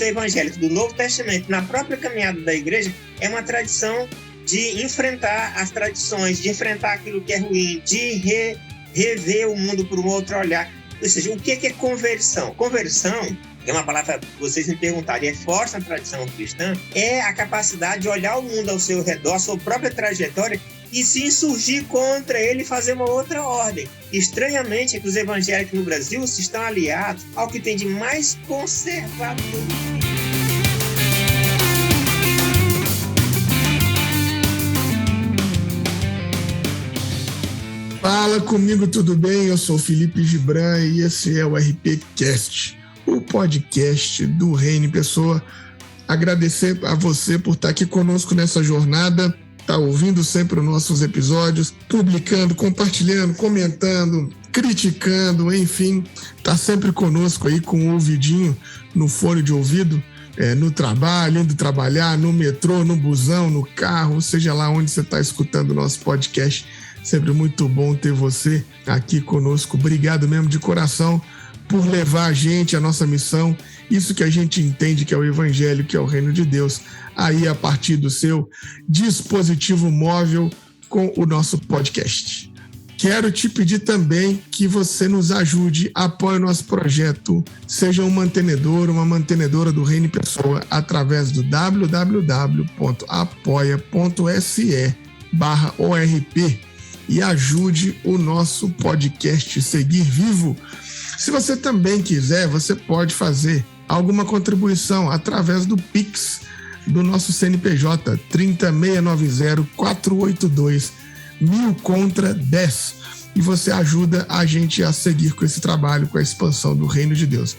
texto evangélico do Novo Testamento, na própria caminhada da igreja, é uma tradição de enfrentar as tradições, de enfrentar aquilo que é ruim, de rever o mundo por um outro olhar. Ou seja, o que é conversão? Conversão é uma palavra que vocês me perguntaram, e é forte na tradição cristã, é a capacidade de olhar o mundo ao seu redor, a sua própria trajetória, e se insurgir contra ele e fazer uma outra ordem. Estranhamente, é que os evangélicos no Brasil se estão aliados ao que tem de mais conservador. Fala comigo, tudo bem? Eu sou o Felipe Gibran e esse é o RPcast, o podcast do Reino em Pessoa. Agradecer a você por estar aqui conosco nessa jornada, tá ouvindo sempre os nossos episódios, publicando, compartilhando, comentando, criticando, enfim, tá sempre conosco aí com o ouvidinho no fone de ouvido, no trabalho, indo trabalhar, no metrô, no busão, no carro, seja lá onde você está escutando o nosso podcast. Sempre muito bom ter você aqui conosco. Obrigado mesmo de coração por levar a gente, a nossa missão, isso que a gente entende que é o Evangelho, que é o Reino de Deus, aí a partir do seu dispositivo móvel com o nosso podcast. Quero te pedir também que você nos ajude, apoie o nosso projeto, seja um mantenedor, uma mantenedora do Reino em Pessoa, através do www.apoia.se/ORP e ajude o nosso podcast seguir vivo. Se você também quiser, você pode fazer alguma contribuição através do Pix do nosso CNPJ 30690-482-1000 contra 10. E você ajuda a gente a seguir com esse trabalho, com a expansão do Reino de Deus.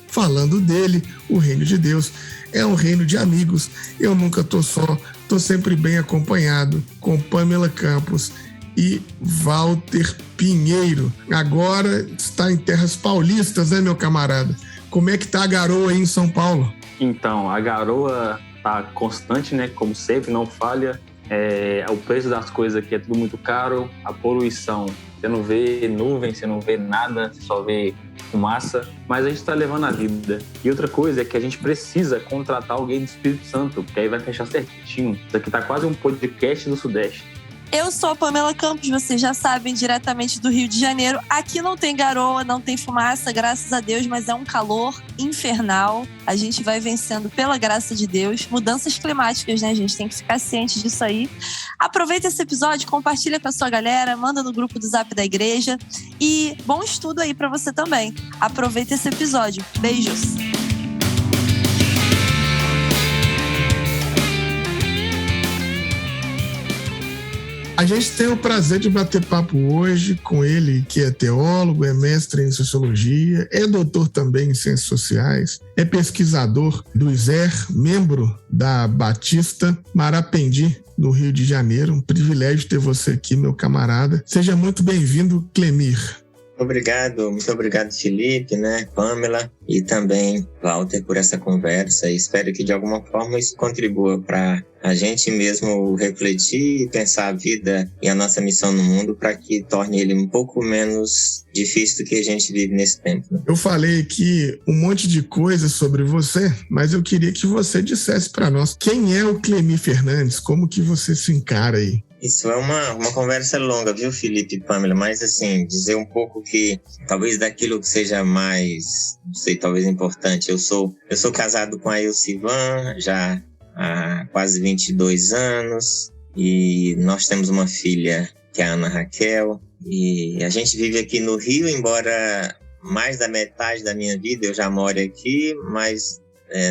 Falando dele, o Reino de Deus é um reino de amigos. Eu nunca tô só, tô sempre bem acompanhado com Pamela Campos e Walter Pinheiro. Agora está em terras paulistas, né, meu camarada? Como é que tá a garoa aí em São Paulo? Então, a garoa tá constante, né? Como sempre, não falha. O preço das coisas aqui é tudo muito caro. A poluição, você não vê nuvem, você não vê nada, você só vê fumaça. Mas a gente tá levando a vida. E outra coisa é que a gente precisa contratar alguém do Espírito Santo, porque aí vai fechar certinho. Isso aqui tá quase um podcast do Sudeste. Eu sou a Pamela Campos, vocês já sabem, diretamente do Rio de Janeiro. Aqui não tem garoa, não tem fumaça, graças a Deus, mas é um calor infernal. A gente vai vencendo pela graça de Deus. Mudanças climáticas, né? A gente tem que ficar ciente disso aí. Aproveita esse episódio, compartilha com a sua galera, manda no grupo do Zap da igreja. E bom estudo aí pra você também. Aproveita esse episódio. Beijos! A gente tem o prazer de bater papo hoje com ele, que é teólogo, é mestre em sociologia, é doutor também em ciências sociais, é pesquisador do ISER, membro da Batista Marapendi, no Rio de Janeiro. Um privilégio ter você aqui, meu camarada. Seja muito bem-vindo, Clemir. Muito obrigado, Felipe, né, Pamela e também Walter por essa conversa. E espero que de alguma forma isso contribua para a gente mesmo refletir e pensar a vida e a nossa missão no mundo para que torne ele um pouco menos difícil do que a gente vive nesse tempo. Né? Eu falei aqui um monte de coisas sobre você, mas eu queria que você dissesse para nós quem é o Clemir Fernandes, como que você se encara aí? Isso é uma conversa longa, viu, Felipe e Pamela? Mas, assim, dizer um pouco que talvez daquilo que seja mais, não sei, talvez importante. Eu sou casado com a Ilcivan já há quase 22 anos e nós temos uma filha que é a Ana Raquel. E a gente vive aqui no Rio, embora mais da metade da minha vida eu já moro aqui, mas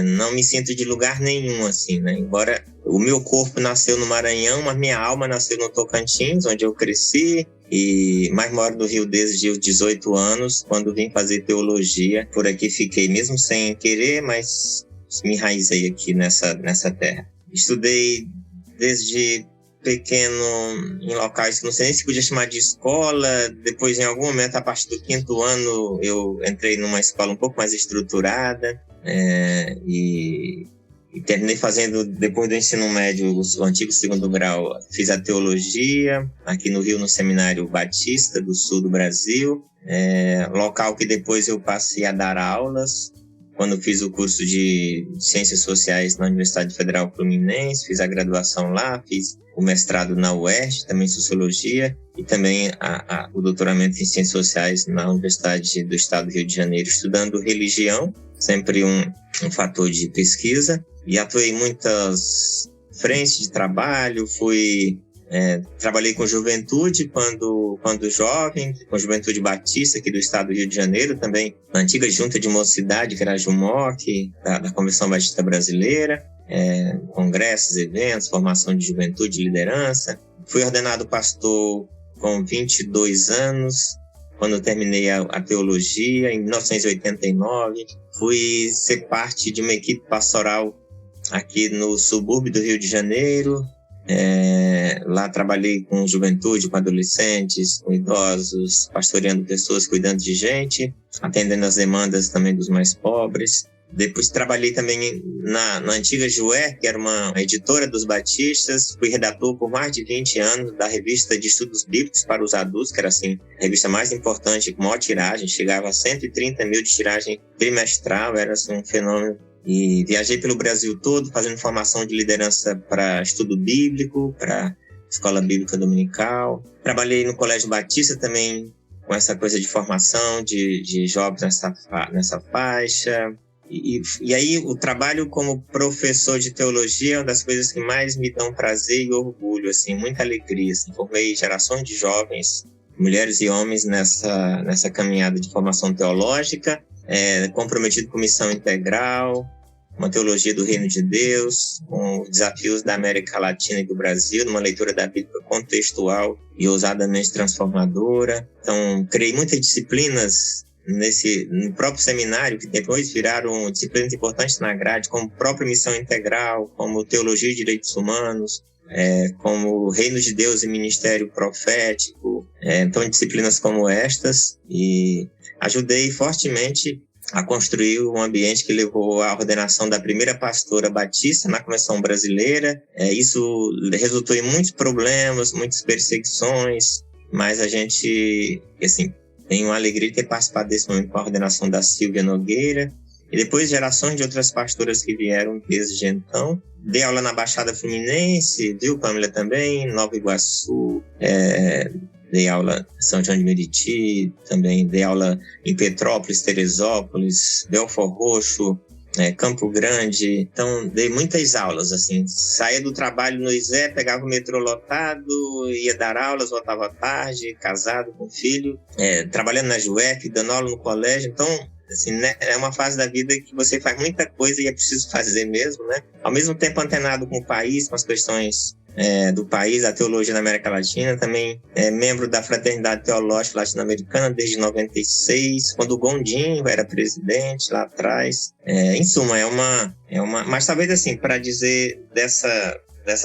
não me sinto de lugar nenhum, assim, né? Embora o meu corpo nasceu no Maranhão, mas minha alma nasceu no Tocantins, onde eu cresci, mas moro no Rio desde os 18 anos, quando vim fazer teologia. Por aqui fiquei, mesmo sem querer, mas me enraizei aqui nessa terra. Estudei desde pequeno em locais que não sei nem se podia chamar de escola. Depois, em algum momento, a partir do 5º ano, eu entrei numa escola um pouco mais estruturada. E terminei fazendo, depois do ensino médio, o antigo 2º grau, fiz a teologia aqui no Rio, no Seminário Batista do Sul do Brasil, local que depois eu passei a dar aulas quando fiz o curso de Ciências Sociais na Universidade Federal Fluminense, fiz a graduação lá, fiz o mestrado na UERJ, também em Sociologia, e também o doutoramento em Ciências Sociais na Universidade do Estado do Rio de Janeiro, estudando religião, sempre um fator de pesquisa, e atuei em muitas frentes de trabalho, trabalhei com juventude quando jovem, com juventude batista aqui do estado do Rio de Janeiro, também na antiga junta de mocidade, que era a JUMOC, da Convenção Batista Brasileira, congressos, eventos, formação de juventude e liderança. Fui ordenado pastor com 22 anos, quando eu terminei a teologia, em 1989. Fui ser parte de uma equipe pastoral aqui no subúrbio do Rio de Janeiro. Lá trabalhei com juventude, com adolescentes, com idosos, pastoreando pessoas, cuidando de gente, atendendo as demandas também dos mais pobres. Depois trabalhei também na antiga JUER, que era uma editora dos batistas. Fui redator por mais de 20 anos da revista de estudos bíblicos para os adultos, que era assim, a revista mais importante, com maior tiragem, chegava a 130 mil de tiragem trimestral, era assim, um fenômeno. E viajei pelo Brasil todo fazendo formação de liderança para estudo bíblico, para escola bíblica dominical. Trabalhei no Colégio Batista também com essa coisa de formação de jovens nessa faixa. E aí o trabalho como professor de teologia é uma das coisas que mais me dão prazer e orgulho, assim, muita alegria. Assim. Formei gerações de jovens, mulheres e homens nessa caminhada de formação teológica. Comprometido com missão integral, uma teologia do Reino de Deus, com os desafios da América Latina e do Brasil, numa leitura da Bíblia contextual e ousadamente transformadora. Então, criei muitas disciplinas no próprio seminário, que depois viraram disciplinas importantes na grade, como própria missão integral, como teologia e direitos humanos, como Reino de Deus e ministério profético. Então, disciplinas como estas, e ajudei fortemente a construir um ambiente que levou à ordenação da primeira pastora batista na Convenção Brasileira. Isso resultou em muitos problemas, muitas perseguições, mas a gente, assim, tem uma alegria de ter participado desse momento com a ordenação da Silvia Nogueira, e depois gerações de outras pastoras que vieram desde então. Dei aula na Baixada Fluminense, viu, Pamela, também, Nova Iguaçu, dei aula em São João de Meriti, também dei aula em Petrópolis, Teresópolis, Belford Roxo, Campo Grande. Então, dei muitas aulas, assim. Saía do trabalho no ISE, pegava o metrô lotado, ia dar aulas, voltava à tarde, casado, com filho, trabalhando na JUEP, dando aula no colégio. Então, assim, né, é uma fase da vida que você faz muita coisa e é preciso fazer mesmo, né? Ao mesmo tempo antenado com o país, com as questões do país, a teologia na América Latina, também membro da Fraternidade Teológica Latino-Americana desde 96, quando o Gondim era presidente lá atrás. Em suma, mas talvez assim, para dizer dessa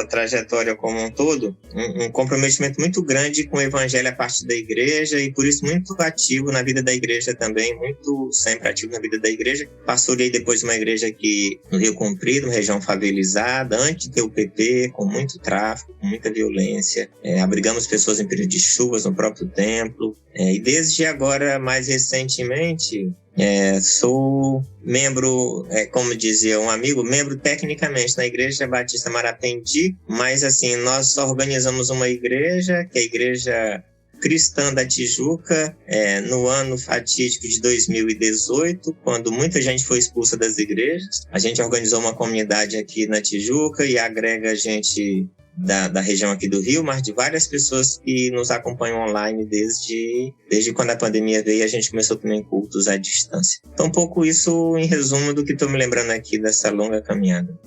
trajetória como um todo, um comprometimento muito grande com o evangelho a partir da igreja, e por isso muito ativo na vida da igreja também, muito sempre ativo na vida da igreja. Pastoreei depois de uma igreja aqui no Rio Comprido, uma região favelizada, antes de ter o PP, com muito tráfico, com muita violência. Abrigamos pessoas em período de chuvas no próprio templo. E desde agora, mais recentemente, sou membro, como dizia um amigo, membro tecnicamente na Igreja Batista Marapendi, mas assim, nós organizamos uma igreja, que é a Igreja Cristã da Tijuca, no ano fatídico de 2018, quando muita gente foi expulsa das igrejas. A gente organizou uma comunidade aqui na Tijuca e agrega gente da região aqui do Rio, mas de várias pessoas que nos acompanham online desde quando a pandemia veio, a gente começou também cultos à distância. Então, um pouco isso em resumo do que estou me lembrando aqui dessa longa caminhada.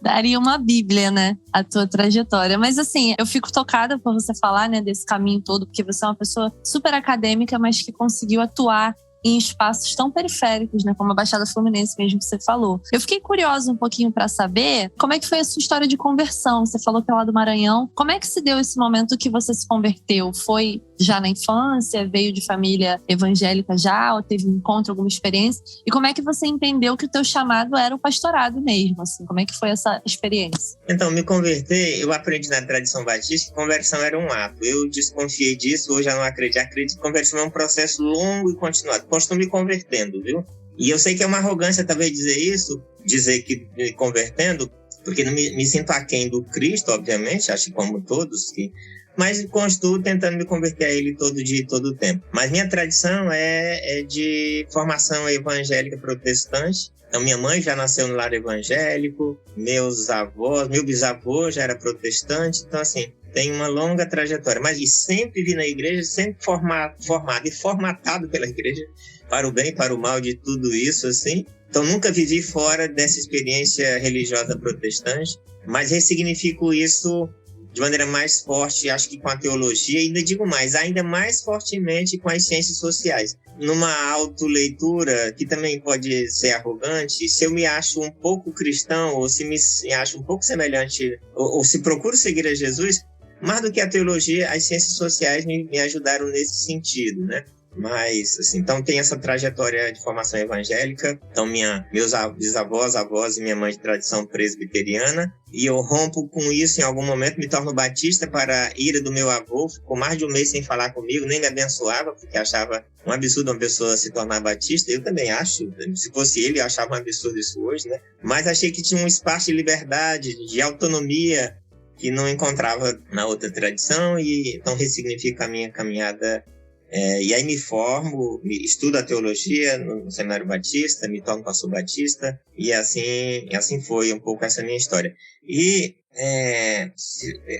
Daria uma bíblia, né? A tua trajetória. Mas assim, eu fico tocada por você falar, né, desse caminho todo, porque você é uma pessoa super acadêmica, mas que conseguiu atuar em espaços tão periféricos, né, como a Baixada Fluminense mesmo que você falou. Eu fiquei curiosa um pouquinho para saber como é que foi a sua história de conversão. Você falou que é lá do Maranhão. Como é que se deu esse momento que você se converteu? Foi já na infância? Veio de família evangélica já? Ou teve um encontro, alguma experiência? E como é que você entendeu que o teu chamado era o pastorado mesmo? Assim? Como é que foi essa experiência? Então, me converter, eu aprendi na tradição batista que conversão era um ato. Eu desconfiei disso, hoje eu não acredito. Acredito que conversão é um processo longo e continuado. Estou me convertendo, viu? E eu sei que é uma arrogância talvez dizer que me convertendo, porque não me sinto aquém do Cristo, obviamente, acho que como todos, mas continuo tentando me converter a Ele todo dia e todo o tempo. Mas minha tradição é de formação evangélica protestante. Então, minha mãe já nasceu no lar evangélico, meu bisavô já era protestante, então, assim, tem uma longa trajetória. Mas e sempre vi na igreja, sempre formado e formatado pela igreja, para o bem e para o mal de tudo isso, assim. Então, nunca vivi fora dessa experiência religiosa protestante, mas ressignifico isso de maneira mais forte, acho que com a teologia, e ainda digo mais, ainda mais fortemente com as ciências sociais. Numa autoleitura, que também pode ser arrogante, se eu me acho um pouco cristão, ou se me acho um pouco semelhante, ou se procuro seguir a Jesus, mais do que a teologia, as ciências sociais me ajudaram nesse sentido, né? Mas, assim, então tem essa trajetória de formação evangélica. Então, meus bisavós, avós e minha mãe de tradição presbiteriana. E eu rompo com isso em algum momento, me torno batista para a ira do meu avô. Ficou mais de um mês sem falar comigo, nem me abençoava, porque achava um absurdo uma pessoa se tornar batista. Eu também acho. Se fosse ele, eu achava um absurdo isso hoje, né? Mas achei que tinha um espaço de liberdade, de autonomia, que não encontrava na outra tradição. E então ressignifica a minha caminhada. E aí me formo, estudo a teologia no Seminário Batista, me torno pastor batista, e assim foi um pouco essa minha história. E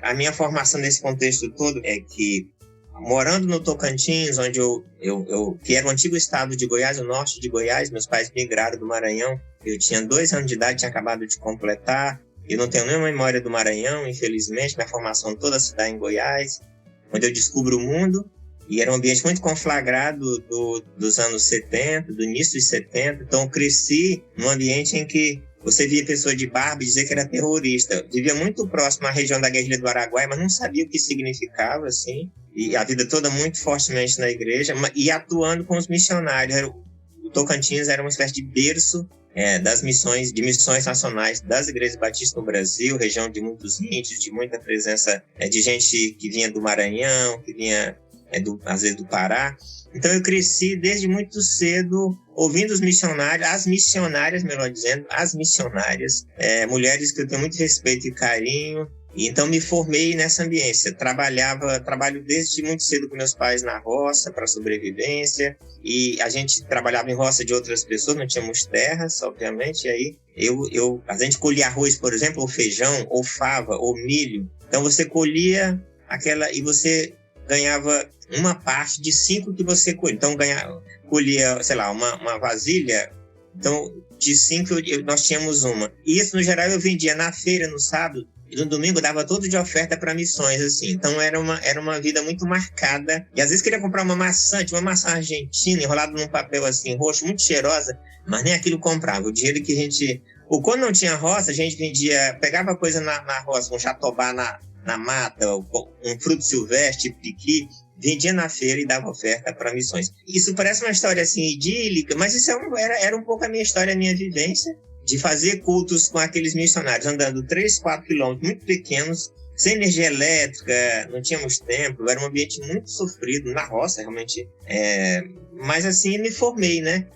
a minha formação nesse contexto todo é que, morando no Tocantins, onde que era o antigo estado de Goiás, o norte de Goiás, meus pais migraram do Maranhão, eu tinha 2 anos de idade, tinha acabado de completar, eu não tenho nenhuma memória do Maranhão, infelizmente, minha formação toda se dá em Goiás, onde eu descubro o mundo. E era um ambiente muito conflagrado dos anos 70, do início dos 70. Então, eu cresci num ambiente em que você via pessoa de barba e dizer que era terrorista. Eu vivia muito próximo à região da Guerrilha do Araguaia, mas não sabia o que significava, assim. E a vida toda muito fortemente na igreja, e atuando com os missionários. O Tocantins era uma espécie de berço das missões nacionais das igrejas batistas no Brasil, região de muitos índios, de muita presença de gente que vinha do Maranhão, que vinha... às vezes do Pará. Então eu cresci desde muito cedo ouvindo os missionários, as missionárias, melhor dizendo, mulheres que eu tenho muito respeito e carinho. E então me formei nessa ambiência. Trabalho desde muito cedo com meus pais na roça para sobrevivência, e a gente trabalhava em roça de outras pessoas, não tínhamos terras, obviamente, e aí a gente colhia arroz, por exemplo, ou feijão, ou fava, ou milho. Então você colhia e você ganhava uma parte de 5 que você colhia. Então, colhia, sei lá, uma vasilha. Então, de 5, nós tínhamos uma. E isso, no geral, eu vendia na feira, no sábado. E no domingo, dava todo de oferta para missões, assim. Então, era uma vida muito marcada. E, às vezes, queria comprar uma maçã argentina, enrolada num papel, assim, roxo, muito cheirosa. Mas nem aquilo comprava. O dinheiro que a gente... Ou quando não tinha roça, a gente pegava coisa na roça, um jatobá na mata, um fruto silvestre, piqui, vendia na feira e dava oferta para missões. Isso parece uma história assim idílica, mas isso era um pouco a minha história, a minha vivência, de fazer cultos com aqueles missionários, andando 3, 4 quilômetros, muito pequenos, sem energia elétrica, não tínhamos templo, era um ambiente muito sofrido, na roça, realmente. Mas assim, me formei, né?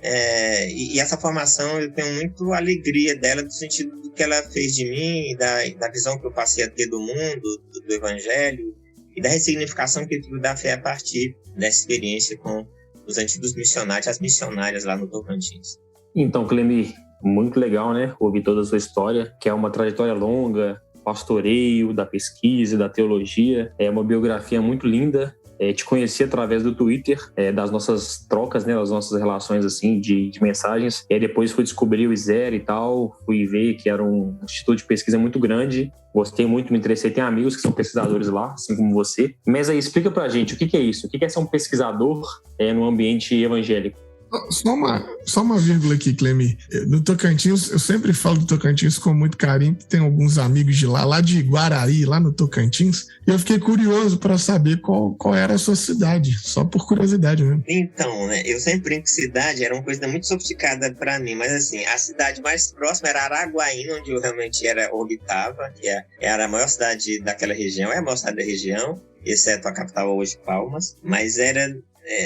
E essa formação, eu tenho muito alegria dela, no sentido do que ela fez de mim, da visão que eu passei a ter do mundo, do evangelho, e da ressignificação que eu tive da fé a partir dessa experiência com os antigos missionários, as missionárias lá no Tocantins. Então, Clemir, muito legal, né? Ouvir toda a sua história, que é uma trajetória longa, pastoreio, da pesquisa, da teologia. É uma biografia muito linda. Te conheci através do Twitter, das nossas trocas, né, das nossas relações assim, de mensagens. E aí depois fui descobrir o ISER e tal, fui ver que era um instituto de pesquisa muito grande. Gostei muito, me interessei. Tem amigos que são pesquisadores lá, assim como você. Mas aí, explica pra gente, o que é isso? O que é ser um pesquisador no ambiente evangélico? Só uma vírgula aqui, Clemir. No Tocantins, eu sempre falo do Tocantins com muito carinho, tem alguns amigos de lá de Guarari, lá no Tocantins, e eu fiquei curioso para saber qual era a sua cidade, só por curiosidade mesmo. Então, né, eu sempre brinco que cidade era uma coisa muito sofisticada para mim, mas assim, a cidade mais próxima era Araguaína, onde eu realmente orbitava, que era a maior cidade daquela região, é a maior cidade da região, exceto a capital hoje, Palmas, mas era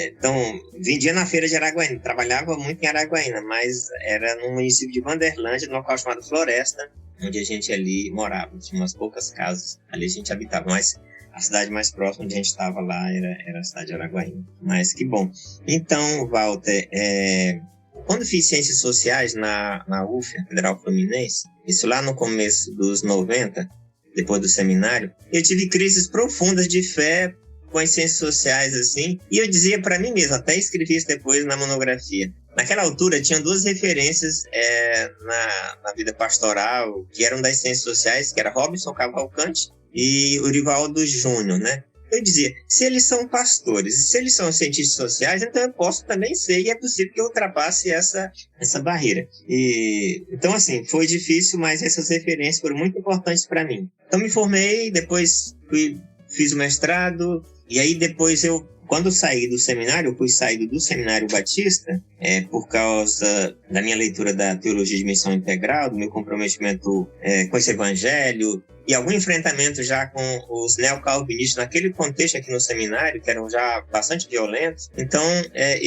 Então, vendia na feira de Araguaína, trabalhava muito em Araguaína, mas era no município de Vanderlândia, num local chamado Floresta, onde a gente ali morava. Tinha umas poucas casas, ali a gente habitava, mas a cidade mais próxima onde a gente estava lá era a cidade de Araguaína. Mas que bom. Então, Walter, quando fiz Ciências Sociais na UFA, Federal Fluminense, isso lá no começo dos 90, depois do seminário, eu tive crises profundas de fé com as ciências sociais, assim, e eu dizia para mim mesmo, até escrevi isso depois na monografia. Naquela altura, tinham duas referências na vida pastoral, que eram das ciências sociais, que era Robinson Cavalcante e Urivaldo Júnior, né? Eu dizia, se eles são pastores, se eles são cientistas sociais, então eu posso também ser, e é possível que eu ultrapasse essa barreira. Então, assim, foi difícil, mas essas referências foram muito importantes para mim. Então, me formei, depois fiz o mestrado, e aí depois quando saí do seminário, eu fui saído do Seminário Batista, por causa da minha leitura da Teologia de Missão Integral, do meu comprometimento com esse evangelho, e algum enfrentamento já com os neocalvinistas naquele contexto aqui no seminário, que eram já bastante violentos. Então,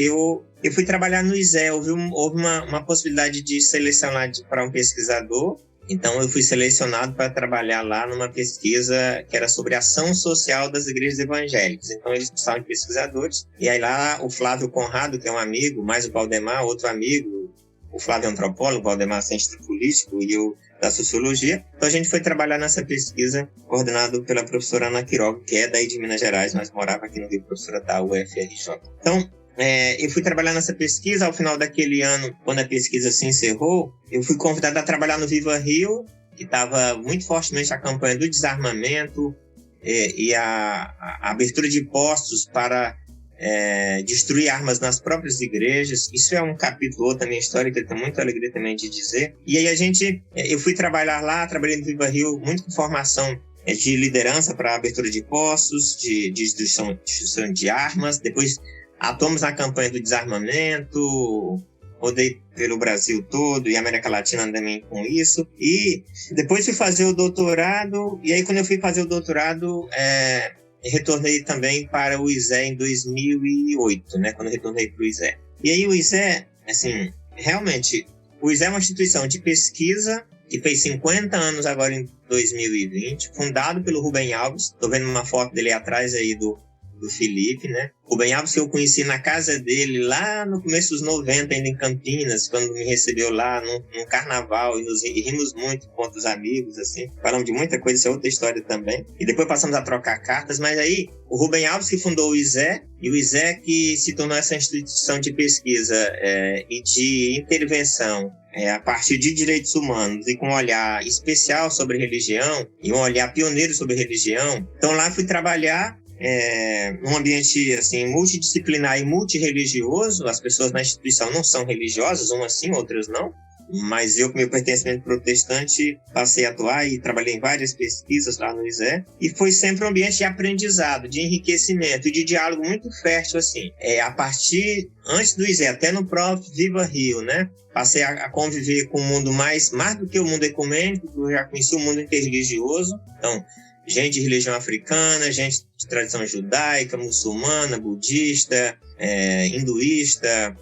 eu fui trabalhar no ISE, houve uma possibilidade de seleção lá para um pesquisador. Então, eu fui selecionado para trabalhar lá numa pesquisa que era sobre a ação social das igrejas evangélicas. Então, eles precisavam de pesquisadores. E aí lá, o Flávio Conrado, que é um amigo, mais o Valdemar, outro amigo, o Flávio é antropólogo, o Valdemar cientista político e eu da sociologia. Então, a gente foi trabalhar nessa pesquisa coordenado pela professora Ana Quiroga, que é daí de Minas Gerais, mas morava aqui no Rio, professora da UFRJ. Então, eu fui trabalhar nessa pesquisa. Ao final daquele ano, quando a pesquisa se encerrou, eu fui convidado a trabalhar no Viva Rio, que estava muito fortemente a campanha do desarmamento e a abertura de postos para destruir armas nas próprias igrejas. Isso é um capítulo da minha história que eu tenho muita alegria também de dizer. E aí eu fui trabalhar lá, trabalhei no Viva Rio, muito com formação de liderança para abertura de postos, de destruição de armas. Depois atuamos na campanha do desarmamento, rodei pelo Brasil todo e América Latina também com isso. E depois fui fazer o doutorado, e aí quando eu fui fazer o doutorado, retornei também para o ISE em 2008, né, quando eu retornei para o ISE. E aí o ISE, assim, realmente, o ISE é uma instituição de pesquisa que fez 50 anos agora em 2020, fundado pelo Rubem Alves. Estou vendo uma foto dele atrás aí do Felipe, né? O Rubem Alves, que eu conheci na casa dele lá no começo dos 90, ainda em Campinas, quando me recebeu lá num carnaval, e rimos muito com outros amigos, assim. Falamos de muita coisa, isso é outra história também. E depois passamos a trocar cartas, mas aí o Rubem Alves que fundou o ISE, e o ISE que se tornou essa instituição de pesquisa e de intervenção a partir de direitos humanos e com um olhar especial sobre religião, e um olhar pioneiro sobre religião. Então lá fui trabalhar num ambiente assim, multidisciplinar e multirreligioso. As pessoas na instituição não são religiosas, umas sim, outras não. Mas eu, com meu pertencimento protestante, passei a atuar e trabalhei em várias pesquisas lá no ISE. E foi sempre um ambiente de aprendizado, de enriquecimento e de diálogo muito fértil, assim. A partir, antes do ISE, até no próprio Viva Rio, né? Passei a conviver com o mundo mais do que o mundo ecumênico, eu já conheci o mundo interreligioso. Então, gente de religião africana, gente de tradição judaica, muçulmana, budista, hinduísta,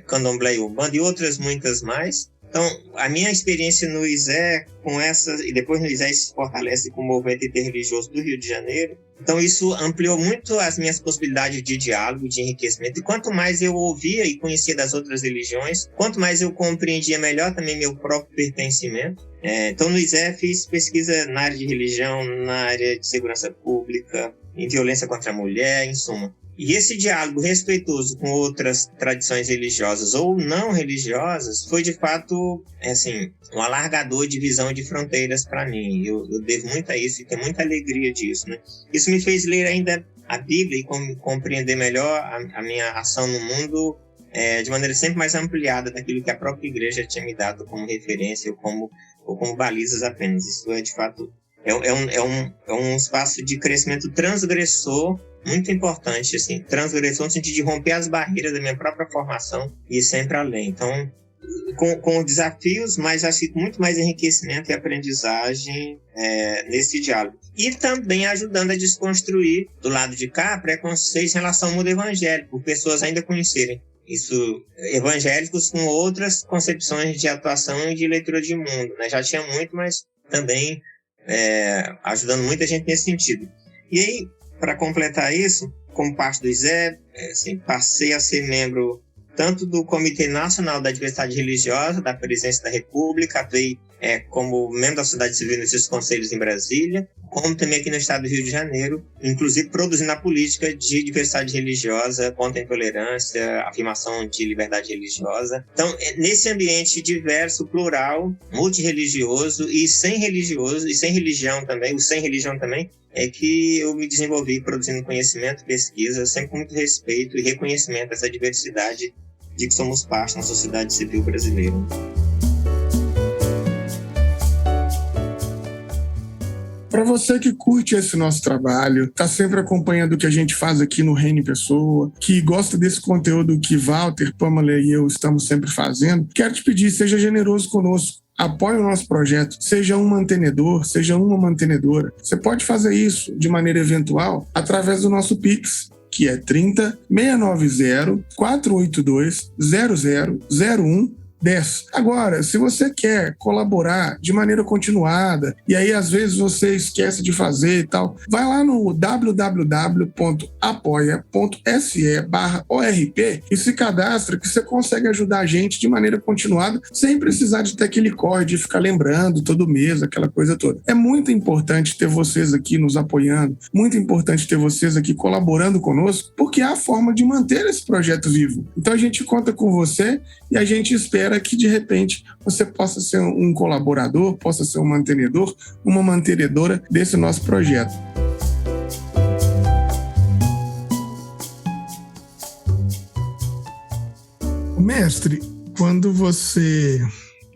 candomblé e umbanda e outras muitas mais. Então, a minha experiência no ISE com essas, e depois no ISE se fortalece com o movimento interreligioso do Rio de Janeiro. Então, isso ampliou muito as minhas possibilidades de diálogo, de enriquecimento. E quanto mais eu ouvia e conhecia das outras religiões, quanto mais eu compreendia melhor também meu próprio pertencimento. Então, no ISE fiz pesquisa na área de religião, na área de segurança pública, em violência contra a mulher, em suma. E esse diálogo respeitoso com outras tradições religiosas ou não religiosas foi, de fato, assim, um alargador de visão de fronteiras para mim. Eu devo muito a isso e tenho muita alegria disso, né? Isso me fez ler ainda a Bíblia e compreender melhor a minha ação no mundo de maneira sempre mais ampliada daquilo que a própria igreja tinha me dado como referência ou como balizas apenas. Isso é, de fato, um espaço de crescimento transgressor muito importante, assim, transgressão no sentido de romper as barreiras da minha própria formação e ir sempre além. Então, com desafios, mas acho que muito mais enriquecimento e aprendizagem nesse diálogo. E também ajudando a desconstruir, do lado de cá, preconceitos em relação ao mundo evangélico, por pessoas ainda conhecerem isso, evangélicos com outras concepções de atuação e de leitura de mundo, né? Já tinha muito, mas também ajudando muita gente nesse sentido. E aí, para completar isso, como parte do ISEB, passei a ser membro tanto do Comitê Nacional da Diversidade Religiosa, da Presidência da República, atuei como membro da sociedade civil nesses conselhos em Brasília, como também aqui no estado do Rio de Janeiro, inclusive produzindo a política de diversidade religiosa, contra a intolerância, afirmação de liberdade religiosa. Então, nesse ambiente diverso, plural, multirreligioso e sem religião também, é que eu me desenvolvi produzindo conhecimento, pesquisa, sempre com muito respeito e reconhecimento dessa diversidade de que somos parte na sociedade civil brasileira. Para você que curte esse nosso trabalho, está sempre acompanhando o que a gente faz aqui no Reino em Pessoa, que gosta desse conteúdo que Walter, Pamela e eu estamos sempre fazendo, quero te pedir, seja generoso conosco. Apoie o nosso projeto, seja um mantenedor, seja uma mantenedora. Você pode fazer isso de maneira eventual através do nosso Pix, que é 30 690 482 0001 10. Agora, se você quer colaborar de maneira continuada e aí às vezes você esquece de fazer e tal, vai lá no www.apoia.se/ORP e se cadastra que você consegue ajudar a gente de maneira continuada sem precisar de ter aquele corre de ficar lembrando todo mês, aquela coisa toda. É muito importante ter vocês aqui nos apoiando, muito importante ter vocês aqui colaborando conosco, porque é a forma de manter esse projeto vivo. Então a gente conta com você e a gente espera que de repente você possa ser um colaborador, possa ser um mantenedor, uma mantenedora desse nosso projeto. Mestre, quando você,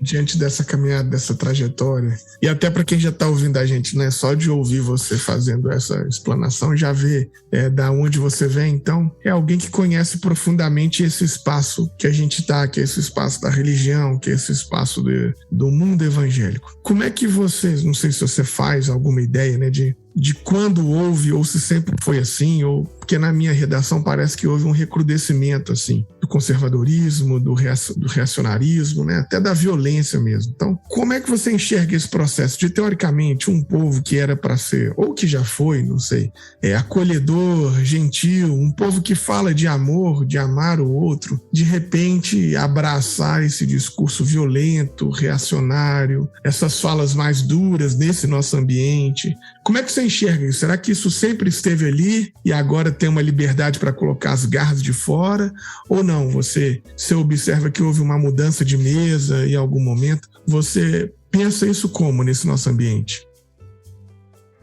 diante dessa caminhada, dessa trajetória, e até para quem já está ouvindo a gente, né, só de ouvir você fazendo essa explanação, já vê da onde você vem, então é alguém que conhece profundamente esse espaço que a gente está, que é esse espaço da religião, que é esse espaço do mundo evangélico. Como é que você, não sei se você faz alguma ideia, né, de quando houve, ou se sempre foi assim, ou porque na minha redação parece que houve um recrudescimento assim, do conservadorismo, do reacionarismo, né, até da violência mesmo. Então, como é que você enxerga esse processo de, teoricamente, um povo que era para ser, ou que já foi, não sei, acolhedor, gentil, um povo que fala de amor, de amar o outro, de repente abraçar esse discurso violento, reacionário, essas falas mais duras nesse nosso ambiente? Como é que você enxerga isso? Será que isso sempre esteve ali e agora tem uma liberdade para colocar as garras de fora? Ou não? Você observa que houve uma mudança de mesa em algum momento? Você pensa isso como nesse nosso ambiente?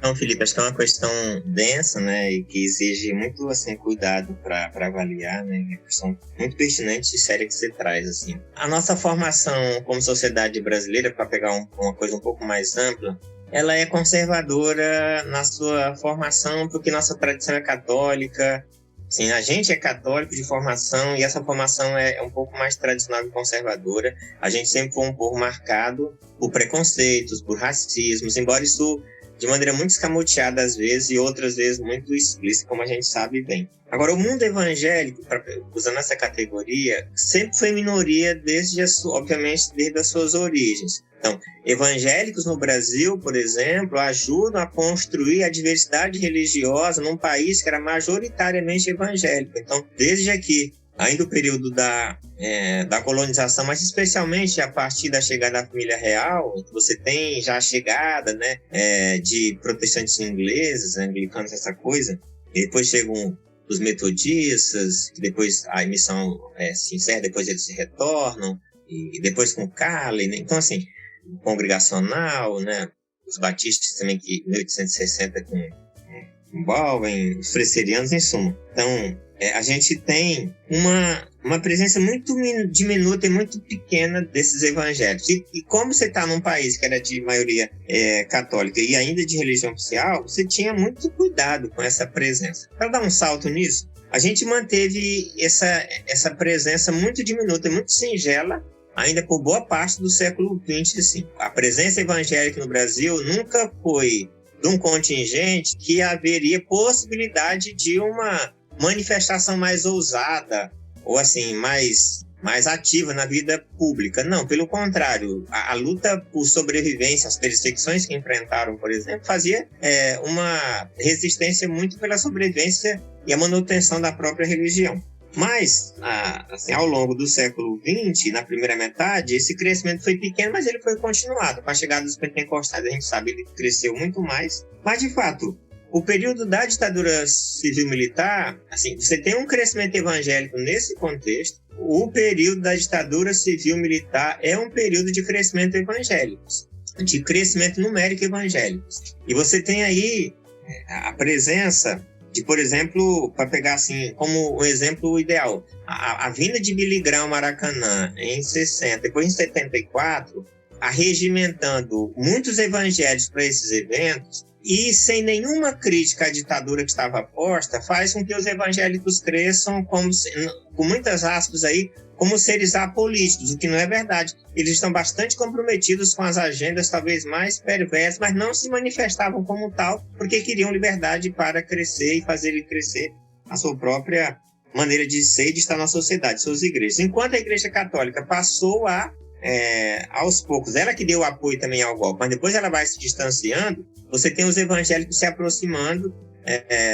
Não, Felipe, acho que é uma questão densa, né, e que exige muito, assim, cuidado para avaliar, né, é uma questão muito pertinente e séria que você traz, assim. A nossa formação como sociedade brasileira, para pegar uma coisa um pouco mais ampla, ela é conservadora na sua formação, porque nossa tradição é católica. Sim, a gente é católico de formação e essa formação é um pouco mais tradicional e conservadora. A gente sempre foi um povo marcado por preconceitos, por racismos, embora isso de maneira muito escamoteada às vezes e outras vezes muito explícita, como a gente sabe bem. Agora, o mundo evangélico, usando essa categoria, sempre foi minoria obviamente, desde as suas origens. Então, evangélicos no Brasil, por exemplo, ajudam a construir a diversidade religiosa num país que era majoritariamente evangélico. Então, desde aqui, ainda o período da colonização, mas especialmente a partir da chegada da família real, você tem já a chegada, né, de protestantes ingleses, anglicanos, essa coisa, e depois chegam os metodistas, que depois a missão se encerra, depois eles se retornam, e depois com Carlin, né? Então, assim, congregacional, né? Os batistas também, que em 1860 com Bowen, os presbiterianos, em suma. Então, a gente tem uma presença muito diminuta e muito pequena desses evangélicos. E como você está num país que era de maioria católica e ainda de religião oficial, você tinha muito cuidado com essa presença. Para dar um salto nisso, a gente manteve essa presença muito diminuta, muito singela, ainda por boa parte do século XX, sim. A presença evangélica no Brasil nunca foi de um contingente que haveria possibilidade de uma manifestação mais ousada ou assim, mais ativa na vida pública. Não, pelo contrário, a luta por sobrevivência, as perseguições que enfrentaram, por exemplo, fazia uma resistência muito pela sobrevivência e a manutenção da própria religião. Mas, assim, ao longo do século XX, na primeira metade, esse crescimento foi pequeno, mas ele foi continuado. Com a chegada dos pentecostais, a gente sabe, ele cresceu muito mais. Mas, de fato, o período da ditadura civil-militar, assim, você tem um crescimento evangélico nesse contexto. O período da ditadura civil-militar é um período de crescimento evangélico, de crescimento numérico evangélico. E você tem aí a presença de, por exemplo, para pegar assim como um exemplo ideal, a vinda de Billy Graham ao Maracanã em 60, depois em 74, arregimentando muitos evangélicos para esses eventos, e sem nenhuma crítica à ditadura que estava posta, faz com que os evangélicos cresçam como, com muitas aspas aí, como seres apolíticos, o que não é verdade. Eles estão bastante comprometidos com as agendas talvez mais perversas, mas não se manifestavam como tal, porque queriam liberdade para crescer e fazer crescer a sua própria maneira de ser e de estar na sociedade, suas igrejas. Enquanto a Igreja Católica passou aos poucos, ela que deu apoio também ao golpe, mas depois ela vai se distanciando, você tem os evangélicos se aproximando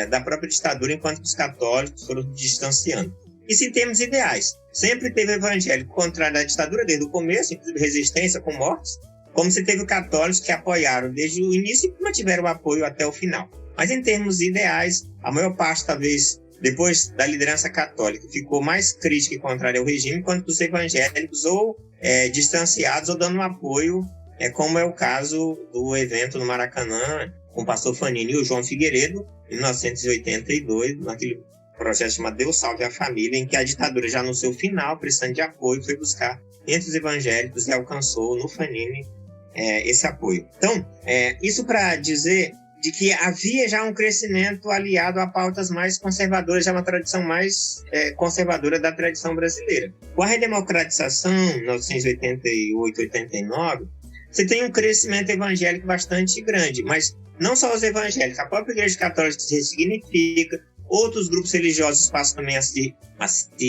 da própria ditadura, enquanto os católicos foram se distanciando. Isso em termos ideais. Sempre teve evangélico contrário à ditadura desde o começo, inclusive resistência com mortes, como se teve católicos que apoiaram desde o início e mantiveram o apoio até o final. Mas em termos ideais, a maior parte, talvez, depois da liderança católica, ficou mais crítica e contrária ao regime, enquanto os evangélicos ou distanciados ou dando um apoio, como é o caso do evento no Maracanã, com o pastor Fanini e o João Figueiredo, em 1982, naquele projeto chamado Deus Salve a Família, em que a ditadura, já no seu final, precisando de apoio, foi buscar entre os evangélicos e alcançou no Fanini esse apoio. Então, isso para dizer de que havia já um crescimento aliado a pautas mais conservadoras, já uma tradição mais conservadora da tradição brasileira. Com a redemocratização, em 1988, 89, você tem um crescimento evangélico bastante grande, mas não só os evangélicos, a própria Igreja Católica se ressignifica, outros grupos religiosos passam também a se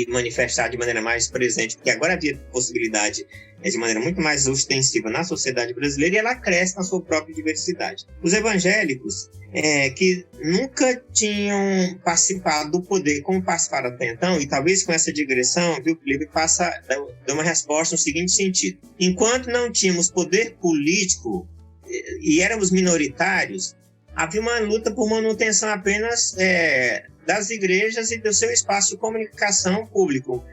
manifestar de maneira mais presente, porque agora havia possibilidade de maneira muito mais ostensiva na sociedade brasileira, e ela cresce na sua própria diversidade. Os evangélicos, que nunca tinham participado do poder como participaram até então, e talvez com essa digressão, viu, Felipe, dá uma resposta no seguinte sentido. Enquanto não tínhamos poder político e éramos minoritários, havia uma luta por manutenção apenas das igrejas e do seu espaço de comunicação público,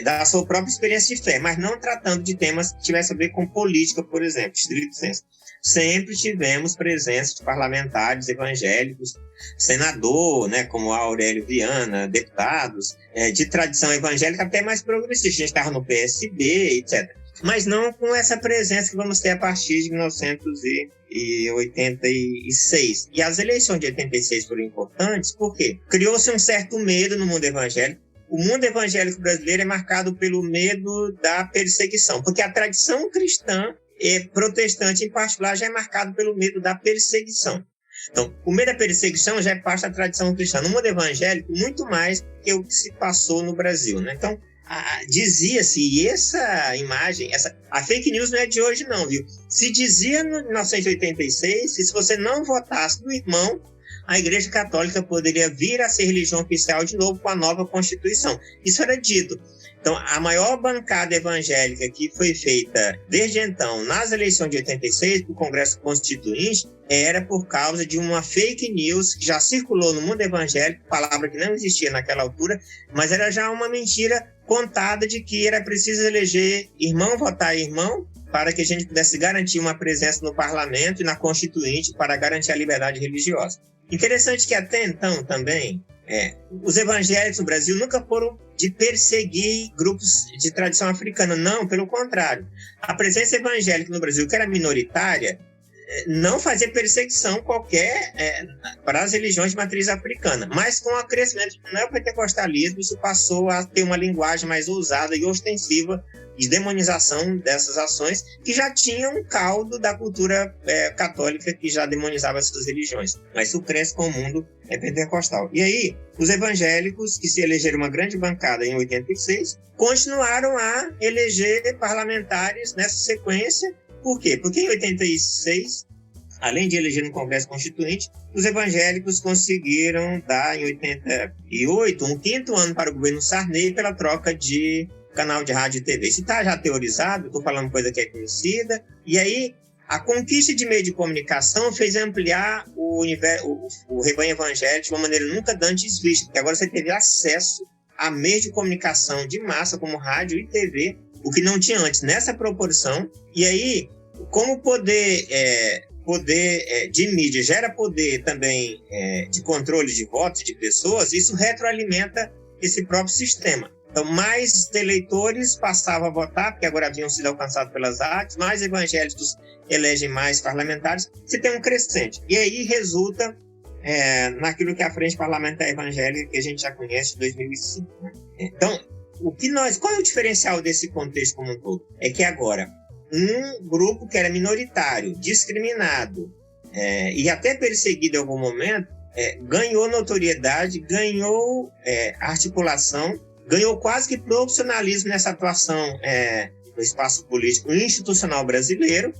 da sua própria experiência de fé, mas não tratando de temas que tivessem a ver com política, por exemplo, estrito senso. Sempre tivemos presença de parlamentares evangélicos, senador, como Aurélio Viana, deputados, de tradição evangélica até mais progressista. A gente estava no PSB, etc. Mas não com essa presença que vamos ter a partir de 1986. E as eleições de 86 foram importantes porque criou-se um certo medo no mundo evangélico. O mundo evangélico brasileiro é marcado pelo medo da perseguição, porque a tradição cristã protestante, em particular, já é marcado pelo medo da perseguição. Então, o medo da perseguição já é parte da tradição cristã. No mundo evangélico, muito mais que o que se passou no Brasil, então, dizia-se, e essa imagem, a fake news não é de hoje não, viu? Se dizia em 1986 que se você não votasse no irmão, a Igreja Católica poderia vir a ser religião oficial de novo com a nova Constituição. Isso era dito. Então, a maior bancada evangélica que foi feita desde então, nas eleições de 86, para o Congresso Constituinte, era por causa de uma fake news que já circulou no mundo evangélico, palavra que não existia naquela altura, mas era já uma mentira contada de que era preciso eleger irmão, votar irmão, para que a gente pudesse garantir uma presença no parlamento e na Constituinte para garantir a liberdade religiosa. Interessante que até então também, os evangélicos no Brasil nunca foram de perseguir grupos de tradição africana, não, pelo contrário. A presença evangélica no Brasil, que era minoritária, não fazer perseguição qualquer para as religiões de matriz africana. Mas com o crescimento do neopentecostalismo, isso passou a ter uma linguagem mais ousada e ostensiva de demonização dessas ações, que já tinham um caldo da cultura católica que já demonizava essas religiões. Mas isso cresce com o mundo pentecostal. E aí, os evangélicos, que se elegeram uma grande bancada em 86, continuaram a eleger parlamentares nessa sequência. Por quê? Porque em 86, além de eleger no Congresso Constituinte, os evangélicos conseguiram dar, em 88, um quinto ano para o governo Sarney pela troca de canal de rádio e TV. Isso está já teorizado, estou falando coisa que é conhecida. E aí, a conquista de meio de comunicação fez ampliar o rebanho evangélico de uma maneira nunca antes vista, porque agora você teve acesso a meios de comunicação de massa, como rádio e TV, o que não tinha antes, nessa proporção. E aí, como o poder de mídia gera poder também de controle de votos de pessoas, isso retroalimenta esse próprio sistema. Então, mais eleitores passavam a votar, porque agora haviam sido alcançados pelas rádios, mais evangélicos elegem mais parlamentares, você tem um crescente. E aí resulta naquilo que é a Frente Parlamentar Evangélica, que a gente já conhece de 2005. Né? Então, qual é o diferencial desse contexto como um todo? É que agora, um grupo que era minoritário, discriminado e até perseguido em algum momento, ganhou notoriedade, ganhou articulação, ganhou quase que profissionalismo nessa atuação no espaço político institucional brasileiro,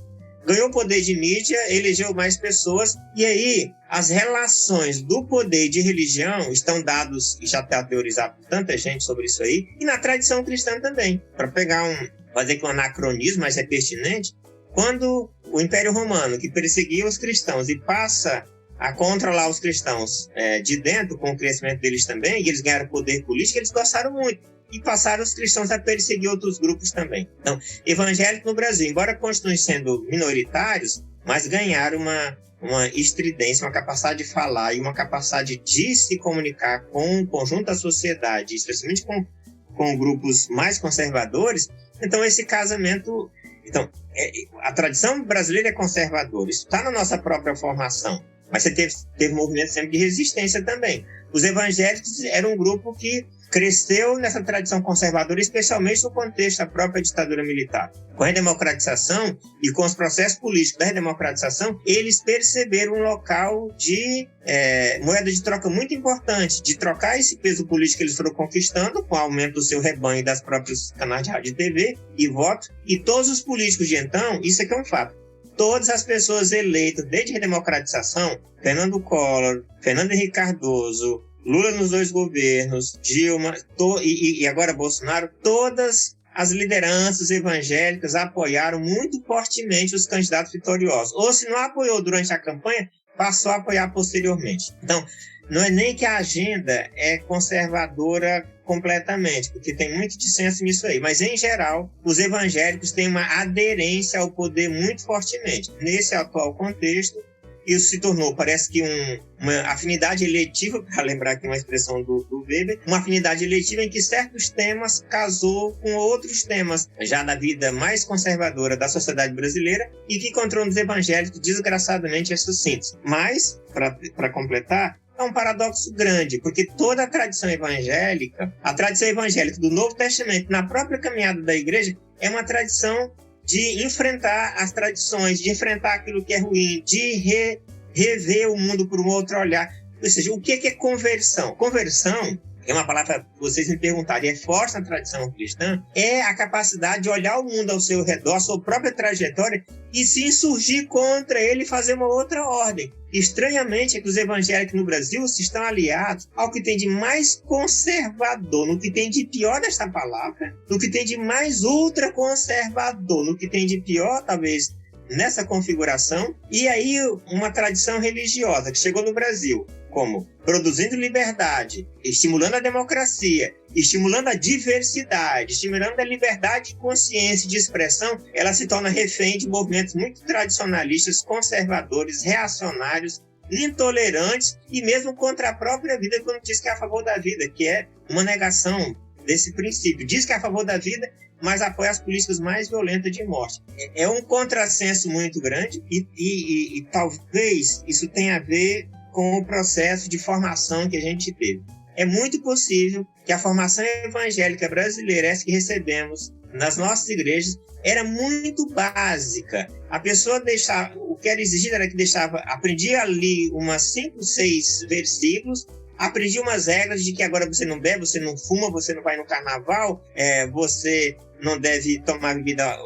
ganhou poder de mídia, elegeu mais pessoas, e aí as relações do poder e de religião estão dados, e já está teorizado por tanta gente sobre isso aí, e na tradição cristã também. Para fazer aqui um anacronismo, mas é pertinente, quando o Império Romano, que perseguia os cristãos e passa a controlar os cristãos de dentro, com o crescimento deles também, e eles ganharam poder político, eles gostaram muito. E passaram os cristãos a perseguir outros grupos também. Então, evangélicos no Brasil, embora continuem sendo minoritários, mas ganharam uma estridência, uma capacidade de falar e uma capacidade de se comunicar com o conjunto da sociedade, especialmente com grupos mais conservadores. Então, esse casamento... Então, a tradição brasileira é conservadora, isso está na nossa própria formação. Mas você teve movimento sempre de resistência também. Os evangélicos eram um grupo que cresceu nessa tradição conservadora, especialmente no contexto da própria ditadura militar. Com a redemocratização e com os processos políticos da redemocratização, eles perceberam um local de moeda de troca muito importante, de trocar esse peso político que eles foram conquistando com o aumento do seu rebanho das próprios canais de rádio e TV e voto. E todos os políticos de então, isso aqui é um fato, todas as pessoas eleitas desde a redemocratização, Fernando Collor, Fernando Henrique Cardoso, Lula nos dois governos, Dilma e agora Bolsonaro, todas as lideranças evangélicas apoiaram muito fortemente os candidatos vitoriosos. Ou se não apoiou durante a campanha, passou a apoiar posteriormente. Então, não é nem que a agenda é conservadora completamente, porque tem muito dissenso nisso aí, mas em geral, os evangélicos têm uma aderência ao poder muito fortemente. Nesse atual contexto, isso se tornou, parece que uma afinidade eletiva, para lembrar aqui uma expressão do Weber, uma afinidade eletiva em que certos temas casou com outros temas já da vida mais conservadora da sociedade brasileira e que encontrou nos evangélicos, desgraçadamente, essa síntese. Mas, para completar, é um paradoxo grande, porque toda a tradição evangélica do Novo Testamento, na própria caminhada da igreja, é uma tradição de enfrentar as tradições, de enfrentar aquilo que é ruim, de rever o mundo por um outro olhar. Ou seja, o que é conversão? Conversão é uma palavra que vocês me perguntarem, é forte na tradição cristã, é a capacidade de olhar o mundo ao seu redor, a sua própria trajetória, e se insurgir contra ele e fazer uma outra ordem. Estranhamente, é que os evangélicos no Brasil se estão aliados ao que tem de mais conservador, no que tem de pior desta palavra, no que tem de mais ultraconservador, no que tem de pior, talvez, nessa configuração, e aí uma tradição religiosa que chegou no Brasil, como produzindo liberdade, estimulando a democracia, estimulando a diversidade, estimulando a liberdade de consciência e de expressão, ela se torna refém de movimentos muito tradicionalistas, conservadores, reacionários, intolerantes e mesmo contra a própria vida, quando diz que é a favor da vida, que é uma negação desse princípio. Diz que é a favor da vida, mas apoia as políticas mais violentas de morte. É um contrassenso muito grande e talvez isso tenha a ver com o processo de formação que a gente teve. É muito possível que a formação evangélica brasileira, essa que recebemos nas nossas igrejas, era muito básica. A pessoa o que era exigido era que aprendia ali umas 5, 6 versículos, aprendia umas regras de que agora você não bebe, você não fuma, você não vai no carnaval, você não deve tomar bebida,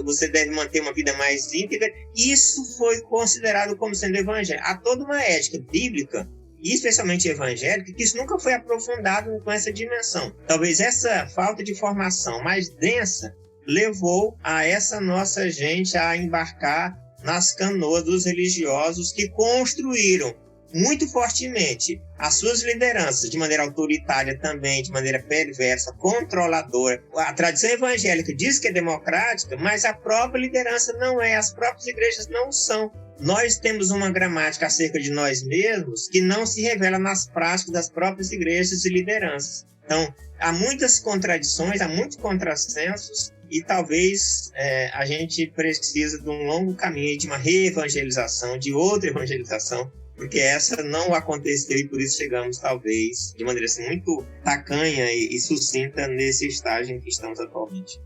você deve manter uma vida mais íntegra. Isso foi considerado como sendo evangelho. Há toda uma ética bíblica, e especialmente evangélica, que isso nunca foi aprofundado com essa dimensão. Talvez essa falta de formação mais densa levou a essa nossa gente a embarcar nas canoas dos religiosos que construíram muito fortemente as suas lideranças de maneira autoritária também, de maneira perversa, controladora. A tradição evangélica diz que é democrática, mas a própria liderança não é, as próprias igrejas não são. Nós temos uma gramática acerca de nós mesmos que não se revela nas práticas das próprias igrejas e lideranças. Então, há muitas contradições, há muitos contrassensos, e talvez a gente precisa de um longo caminho de uma reevangelização, de outra evangelização, porque essa não aconteceu e por isso chegamos, talvez, de maneira assim, muito tacanha e sucinta nesse estágio em que estamos atualmente.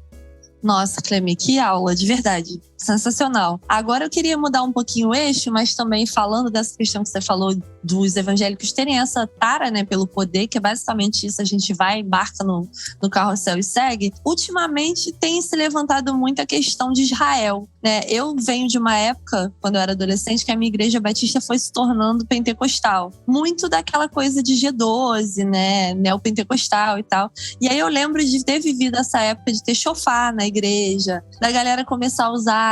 Nossa, Clemi, que aula, de verdade. Sensacional. Agora eu queria mudar um pouquinho o eixo, mas também falando dessa questão que você falou dos evangélicos terem essa tara, né, pelo poder, que é basicamente isso, a gente vai, embarca no carrossel e segue. Ultimamente tem se levantado muito a questão de Israel, né? Eu venho de uma época, quando eu era adolescente, que a minha igreja batista foi se tornando pentecostal. Muito daquela coisa de G12, né, neopentecostal e tal. E aí eu lembro de ter vivido essa época de ter shofar na igreja, da galera começar a usar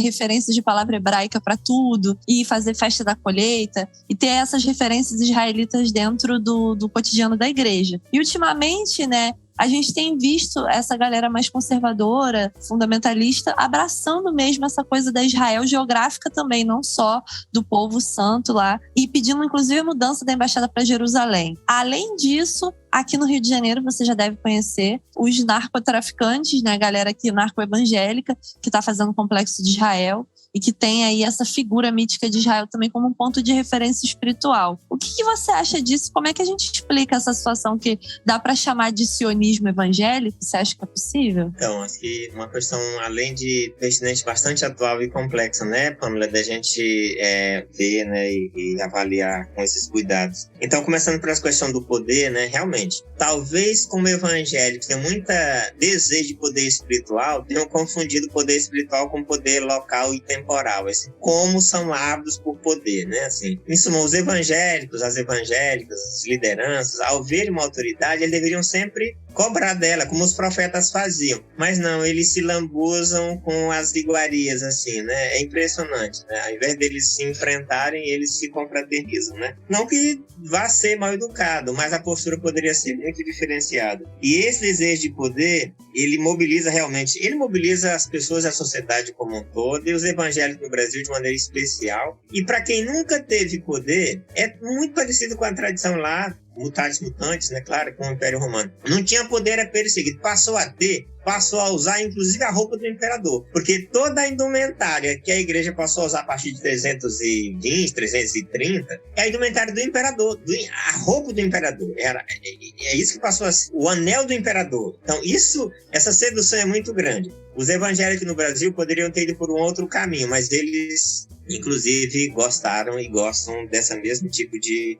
referências de palavra hebraica para tudo e fazer festa da colheita e ter essas referências israelitas dentro do cotidiano da igreja. E ultimamente, né, a gente tem visto essa galera mais conservadora, fundamentalista, abraçando mesmo essa coisa da Israel geográfica também, não só do povo santo lá, e pedindo inclusive a mudança da embaixada para Jerusalém. Além disso, aqui no Rio de Janeiro você já deve conhecer os narcotraficantes, né, a galera aqui narcoevangélica, que está fazendo o complexo de Israel, e que tem aí essa figura mítica de Israel também como um ponto de referência espiritual. O que você acha disso? Como é que a gente explica essa situação que dá para chamar de sionismo evangélico? Você acha que é possível? Então, acho que uma questão, além de pertinente, bastante atual e complexa, né, Pamela, da gente ver, né, e avaliar com esses cuidados. Então, começando pela questão do poder, né, realmente, talvez como evangélicos tem muita desejo de poder espiritual, tenham confundido poder espiritual com poder local e temporal, assim, como são ávidos por poder, né? Assim, em suma, os evangélicos, as evangélicas, as lideranças, ao verem uma autoridade, eles deveriam sempre cobrar dela, como os profetas faziam. Mas não, eles se lambuzam com as iguarias, assim, né? É impressionante, né? Ao invés deles se enfrentarem, eles se confraternizam, né? Não que vá ser mal educado, mas a postura poderia ser muito diferenciada. E esse desejo de poder, ele mobiliza as pessoas, a sociedade como um todo, e os evangélicos no Brasil de maneira especial. E para quem nunca teve poder, é muito parecido com a tradição lá, mutatis mutandis, né, claro, com o Império Romano. Não tinha poder, era perseguido. Passou a usar, inclusive, a roupa do imperador. Porque toda a indumentária que a igreja passou a usar a partir de 320, 330, é a indumentária do imperador, a roupa do imperador. É isso que passou a ser o anel do imperador. Então, essa sedução é muito grande. Os evangélicos no Brasil poderiam ter ido por um outro caminho, mas eles, inclusive, gostaram e gostam desse mesmo tipo de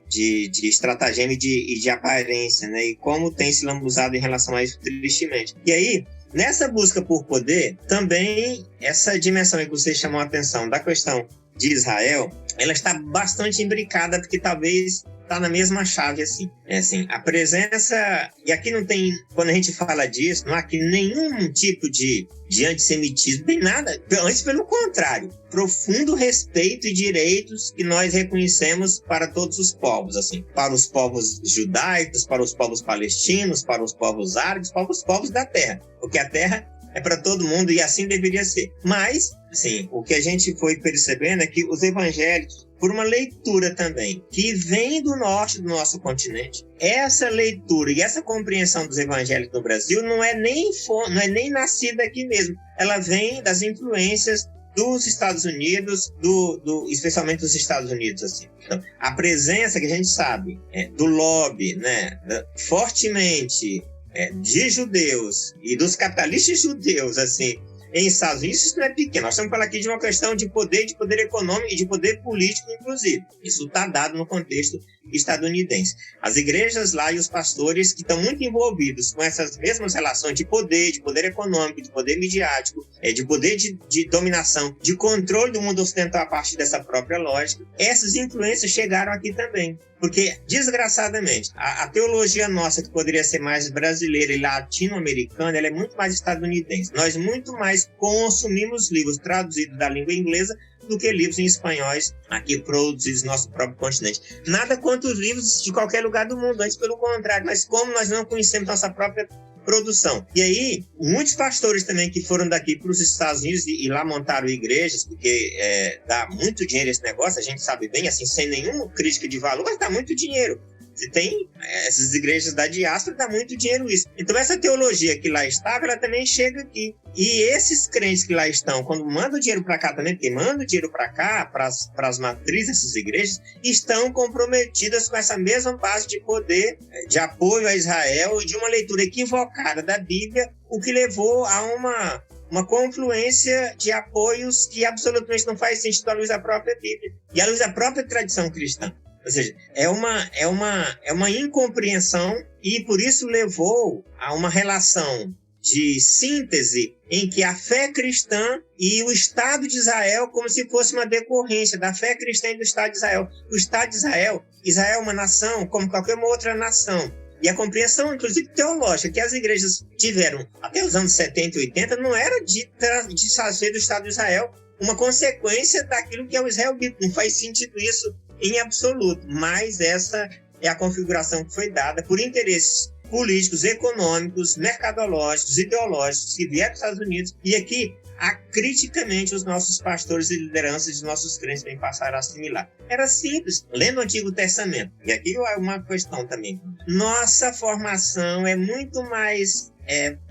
estratagema e de aparência, né? E como tem se lambuzado em relação a isso, tristemente. E aí, nessa busca por poder, também essa dimensão que você chamou a atenção da questão de Israel, ela está bastante imbricada, porque talvez está na mesma chave, assim. É assim, a presença... E aqui não tem... Quando a gente fala disso, não há aqui nenhum tipo de antissemitismo, nem nada. Antes, pelo contrário. Profundo respeito e direitos que nós reconhecemos para todos os povos, assim. Para os povos judaicos, para os povos palestinos, para os povos árabes, para os povos da terra. Porque a terra é para todo mundo e assim deveria ser. Mas, assim, o que a gente foi percebendo é que os evangélicos por uma leitura também que vem do norte do nosso continente. Essa leitura e essa compreensão dos evangélicos no Brasil não é nem nascida aqui mesmo. Ela vem das influências dos Estados Unidos, especialmente dos Estados Unidos, assim. Então, a presença que a gente sabe do lobby, né, fortemente de judeus e dos capitalistas judeus, assim, em Estados Unidos, isso não é pequeno. Nós estamos falando aqui de uma questão de poder econômico e de poder político, inclusive. Isso está dado no contexto estadunidense. As igrejas lá e os pastores que estão muito envolvidos com essas mesmas relações de poder econômico, de poder midiático, de poder de dominação, de controle do mundo ocidental a partir dessa própria lógica, essas influências chegaram aqui também. Porque, desgraçadamente, a teologia nossa, que poderia ser mais brasileira e latino-americana, ela é muito mais estadunidense. Nós muito mais consumimos livros traduzidos da língua inglesa do que livros em espanhóis aqui produzidos no nosso próprio continente. Nada contra os livros de qualquer lugar do mundo, antes pelo contrário, mas como nós não conhecemos nossa própria produção. E aí, muitos pastores também que foram daqui para os Estados Unidos e lá montaram igrejas, porque dá muito dinheiro esse negócio, a gente sabe bem, assim, sem nenhuma crítica de valor, mas dá muito dinheiro. Se tem essas igrejas da diáspora, dá muito dinheiro isso. Então essa teologia que lá estava, ela também chega aqui. E esses crentes que lá estão, quando mandam dinheiro para cá também, porque mandam dinheiro para cá, para as matrizes dessas igrejas, estão comprometidas com essa mesma base de poder, de apoio a Israel e de uma leitura equivocada da Bíblia, o que levou a uma confluência de apoios que absolutamente não faz sentido à luz da própria Bíblia e à luz da própria tradição cristã. Ou seja, é uma incompreensão e por isso levou a uma relação de síntese em que a fé cristã e o Estado de Israel como se fosse uma decorrência da fé cristã e do Estado de Israel. O Estado de Israel é uma nação como qualquer outra nação. E a compreensão, inclusive teológica, que as igrejas tiveram até os anos 70 e 80 não era de fazer do Estado de Israel uma consequência daquilo que é o Israel bíblico. Não faz sentido isso em absoluto, mas essa é a configuração que foi dada por interesses políticos, econômicos, mercadológicos, ideológicos que vieram dos Estados Unidos e aqui acriticamente os nossos pastores e lideranças de nossos crentes também passaram a assimilar. Era simples, lendo o Antigo Testamento, e aqui é uma questão também, nossa formação é muito mais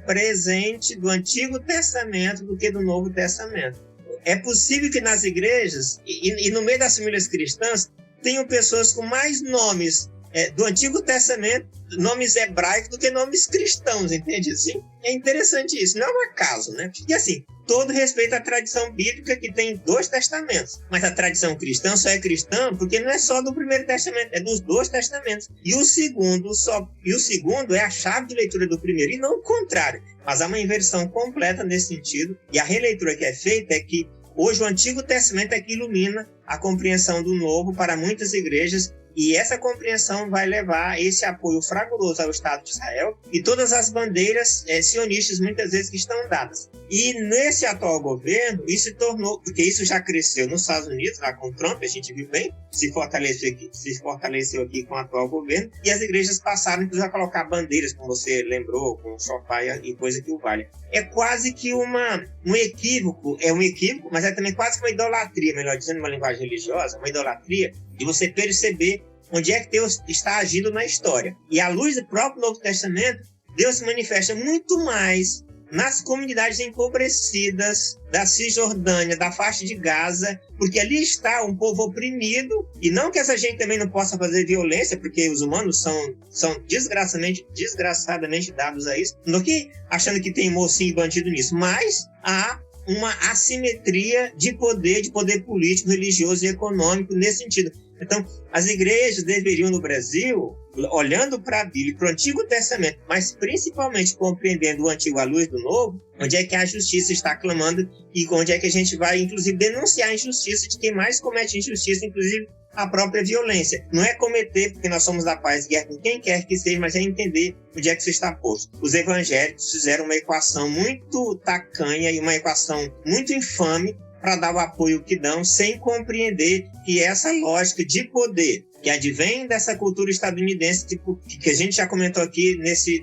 presente do Antigo Testamento do que do Novo Testamento. É possível que nas igrejas e no meio das famílias cristãs tenham pessoas com mais nomes do Antigo Testamento, nomes hebraicos, do que nomes cristãos, entende? Assim, é interessante isso, não é um acaso, né? E assim, todo respeito à tradição bíblica que tem 2 testamentos, mas a tradição cristã só é cristã porque não é só do Primeiro Testamento, é dos 2 testamentos. E o segundo é a chave de leitura do primeiro, e não o contrário. Mas há uma inversão completa nesse sentido, e a releitura que é feita é que hoje o Antigo Testamento é que ilumina a compreensão do Novo para muitas igrejas, e essa compreensão vai levar esse apoio fragoroso ao Estado de Israel e todas as bandeiras sionistas muitas vezes que estão dadas. E nesse atual governo, isso se tornou, porque isso já cresceu nos Estados Unidos, lá com o Trump, a gente viu bem, se fortaleceu aqui com o atual governo, e as igrejas passaram inclusive a colocar bandeiras, como você lembrou, com chofar e coisa que o valha. É quase que um equívoco, mas é também quase que uma idolatria, melhor dizendo, uma linguagem religiosa, uma idolatria, de você perceber onde é que Deus está agindo na história. E à luz do próprio Novo Testamento, Deus se manifesta muito mais nas comunidades empobrecidas da Cisjordânia, da faixa de Gaza, porque ali está um povo oprimido, e não que essa gente também não possa fazer violência, porque os humanos são desgraçadamente dados a isso, não que achando que tem mocinho e bandido nisso, mas há uma assimetria de poder político, religioso e econômico nesse sentido. Então, as igrejas deveriam no Brasil, olhando para a Bíblia, para o Antigo Testamento, mas principalmente compreendendo o Antigo à luz do Novo, onde é que a justiça está clamando e onde é que a gente vai, inclusive, denunciar a injustiça de quem mais comete injustiça, inclusive a própria violência. Não é cometer, porque nós somos da paz e guerra com quem quer que seja, mas é entender onde é que isso está posto. Os evangélicos fizeram uma equação muito tacanha e uma equação muito infame para dar o apoio que dão, sem compreender que essa lógica de poder que advém dessa cultura estadunidense, tipo, que a gente já comentou aqui nesse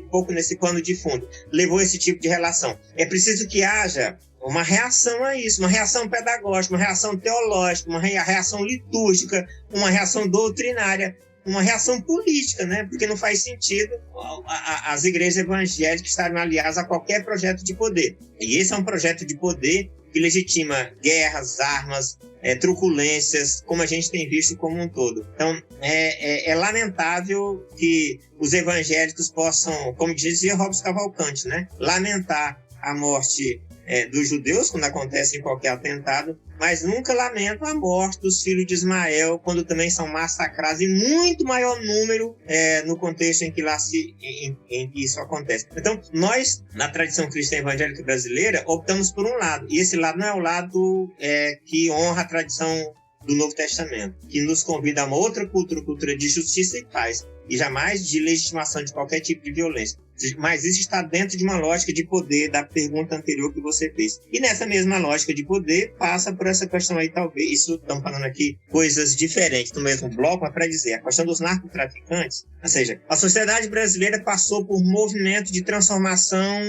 pano de fundo, levou esse tipo de relação. É preciso que haja uma reação a isso, uma reação pedagógica, uma reação teológica, uma reação litúrgica, uma reação doutrinária, uma reação política, né? Porque não faz sentido as igrejas evangélicas estarem aliadas a qualquer projeto de poder. E esse é um projeto de poder que legitima guerras, armas, truculências, como a gente tem visto como um todo. Então, é lamentável que os evangélicos possam, como dizia Robson Cavalcante, né, lamentar a morte dos judeus quando acontece em qualquer atentado, mas nunca lamentam a morte dos filhos de Ismael quando também são massacrados em muito maior número no contexto em que isso acontece. Então, nós, na tradição cristã evangélica brasileira, optamos por um lado, e esse lado não é o lado que honra a tradição do Novo Testamento, que nos convida a uma outra cultura de justiça e paz, e jamais de legitimação de qualquer tipo de violência. Mas isso está dentro de uma lógica de poder da pergunta anterior que você fez. E nessa mesma lógica de poder, passa por essa questão aí, talvez, isso estamos falando aqui coisas diferentes no mesmo bloco, mas para dizer, a questão dos narcotraficantes, ou seja, a sociedade brasileira passou por um movimento de transformação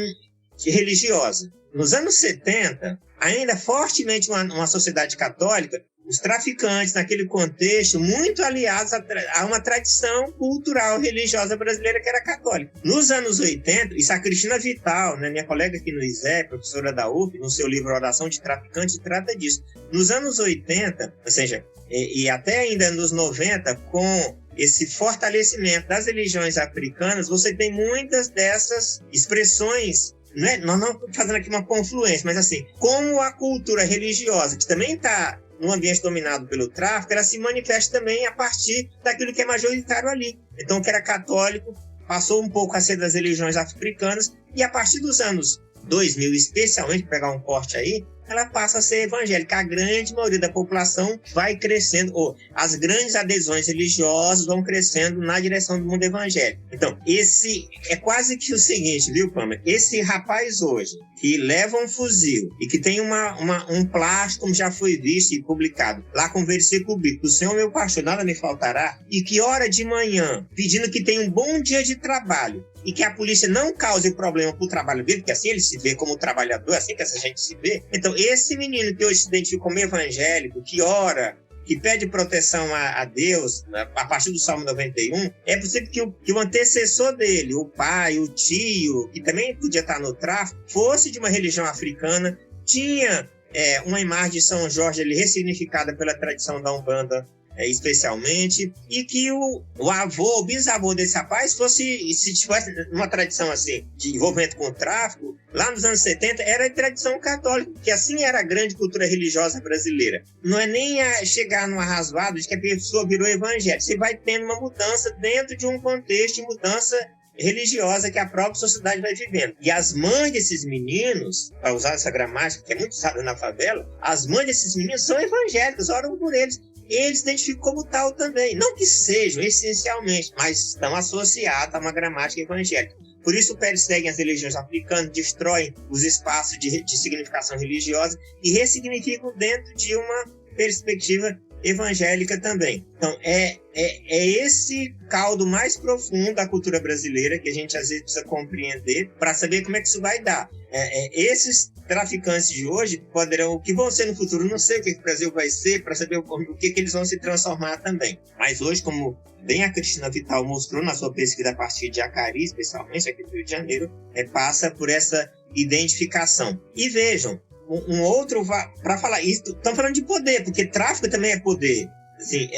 religiosa. Nos anos 70, ainda fortemente uma sociedade católica, os traficantes, naquele contexto, muito aliados a uma tradição cultural religiosa brasileira que era católica. Nos anos 80, isso a Cristina Vital, né, minha colega aqui no ISE, professora da UF, no seu livro Oração de Traficante, trata disso. Nos anos 80, ou seja, e até ainda nos 90, com esse fortalecimento das religiões africanas, você tem muitas dessas expressões. Nós não estamos fazendo aqui uma confluência, mas assim, como a cultura religiosa, que também está num ambiente dominado pelo tráfico, ela se manifesta também a partir daquilo que é majoritário ali. Então, o que era católico passou um pouco a ser das religiões africanas, e a partir dos anos 2000, especialmente, pegar um corte aí, ela passa a ser evangélica. A grande maioria da população vai crescendo, ou as grandes adesões religiosas vão crescendo na direção do mundo evangélico. Então, esse é quase que o seguinte, viu, Pamela? Esse rapaz hoje, que leva um fuzil e que tem um plástico, como já foi visto e publicado, lá com o versículo bíblico, o Senhor meu pastor, nada me faltará, e que ora de manhã, pedindo que tenha um bom dia de trabalho, e que a polícia não cause problema para o trabalho dele, porque assim ele se vê como trabalhador, assim que essa gente se vê. Então, esse menino que hoje se identifica como evangélico, que ora, que pede proteção a Deus, a partir do Salmo 91, é possível que o antecessor dele, o pai, o tio, que também podia estar no tráfico, fosse de uma religião africana, tinha uma imagem de São Jorge ali, ressignificada pela tradição da Umbanda, especialmente, e que o avô, o bisavô desse rapaz fosse, se tivesse uma tradição assim, de envolvimento com o tráfico, lá nos anos 70, era a tradição católica, que assim era a grande cultura religiosa brasileira. Não é nem chegar no arrasoado de que a pessoa virou evangélica, você vai tendo uma mudança dentro de um contexto de mudança religiosa que a própria sociedade vai vivendo. E as mães desses meninos, para usar essa gramática que é muito usada na favela, as mães desses meninos são evangélicas, oram por eles. Eles se identificam como tal também. Não que sejam essencialmente, mas estão associados a uma gramática evangélica. Por isso perseguem as religiões africanas, destroem os espaços de significação religiosa e ressignificam dentro de uma perspectiva evangélica também. Então, é esse caldo mais profundo da cultura brasileira que a gente às vezes precisa compreender para saber como é que isso vai dar. Esses traficantes de hoje poderão, o que vão ser no futuro, não sei o que o Brasil vai ser, para saber o que eles vão se transformar também. Mas hoje, como bem a Cristina Vital mostrou na sua pesquisa a partir de Acari, especialmente aqui do Rio de Janeiro, passa por essa identificação. E vejam, um outro, para falar isso, estamos falando de poder, porque tráfico também é poder. Assim,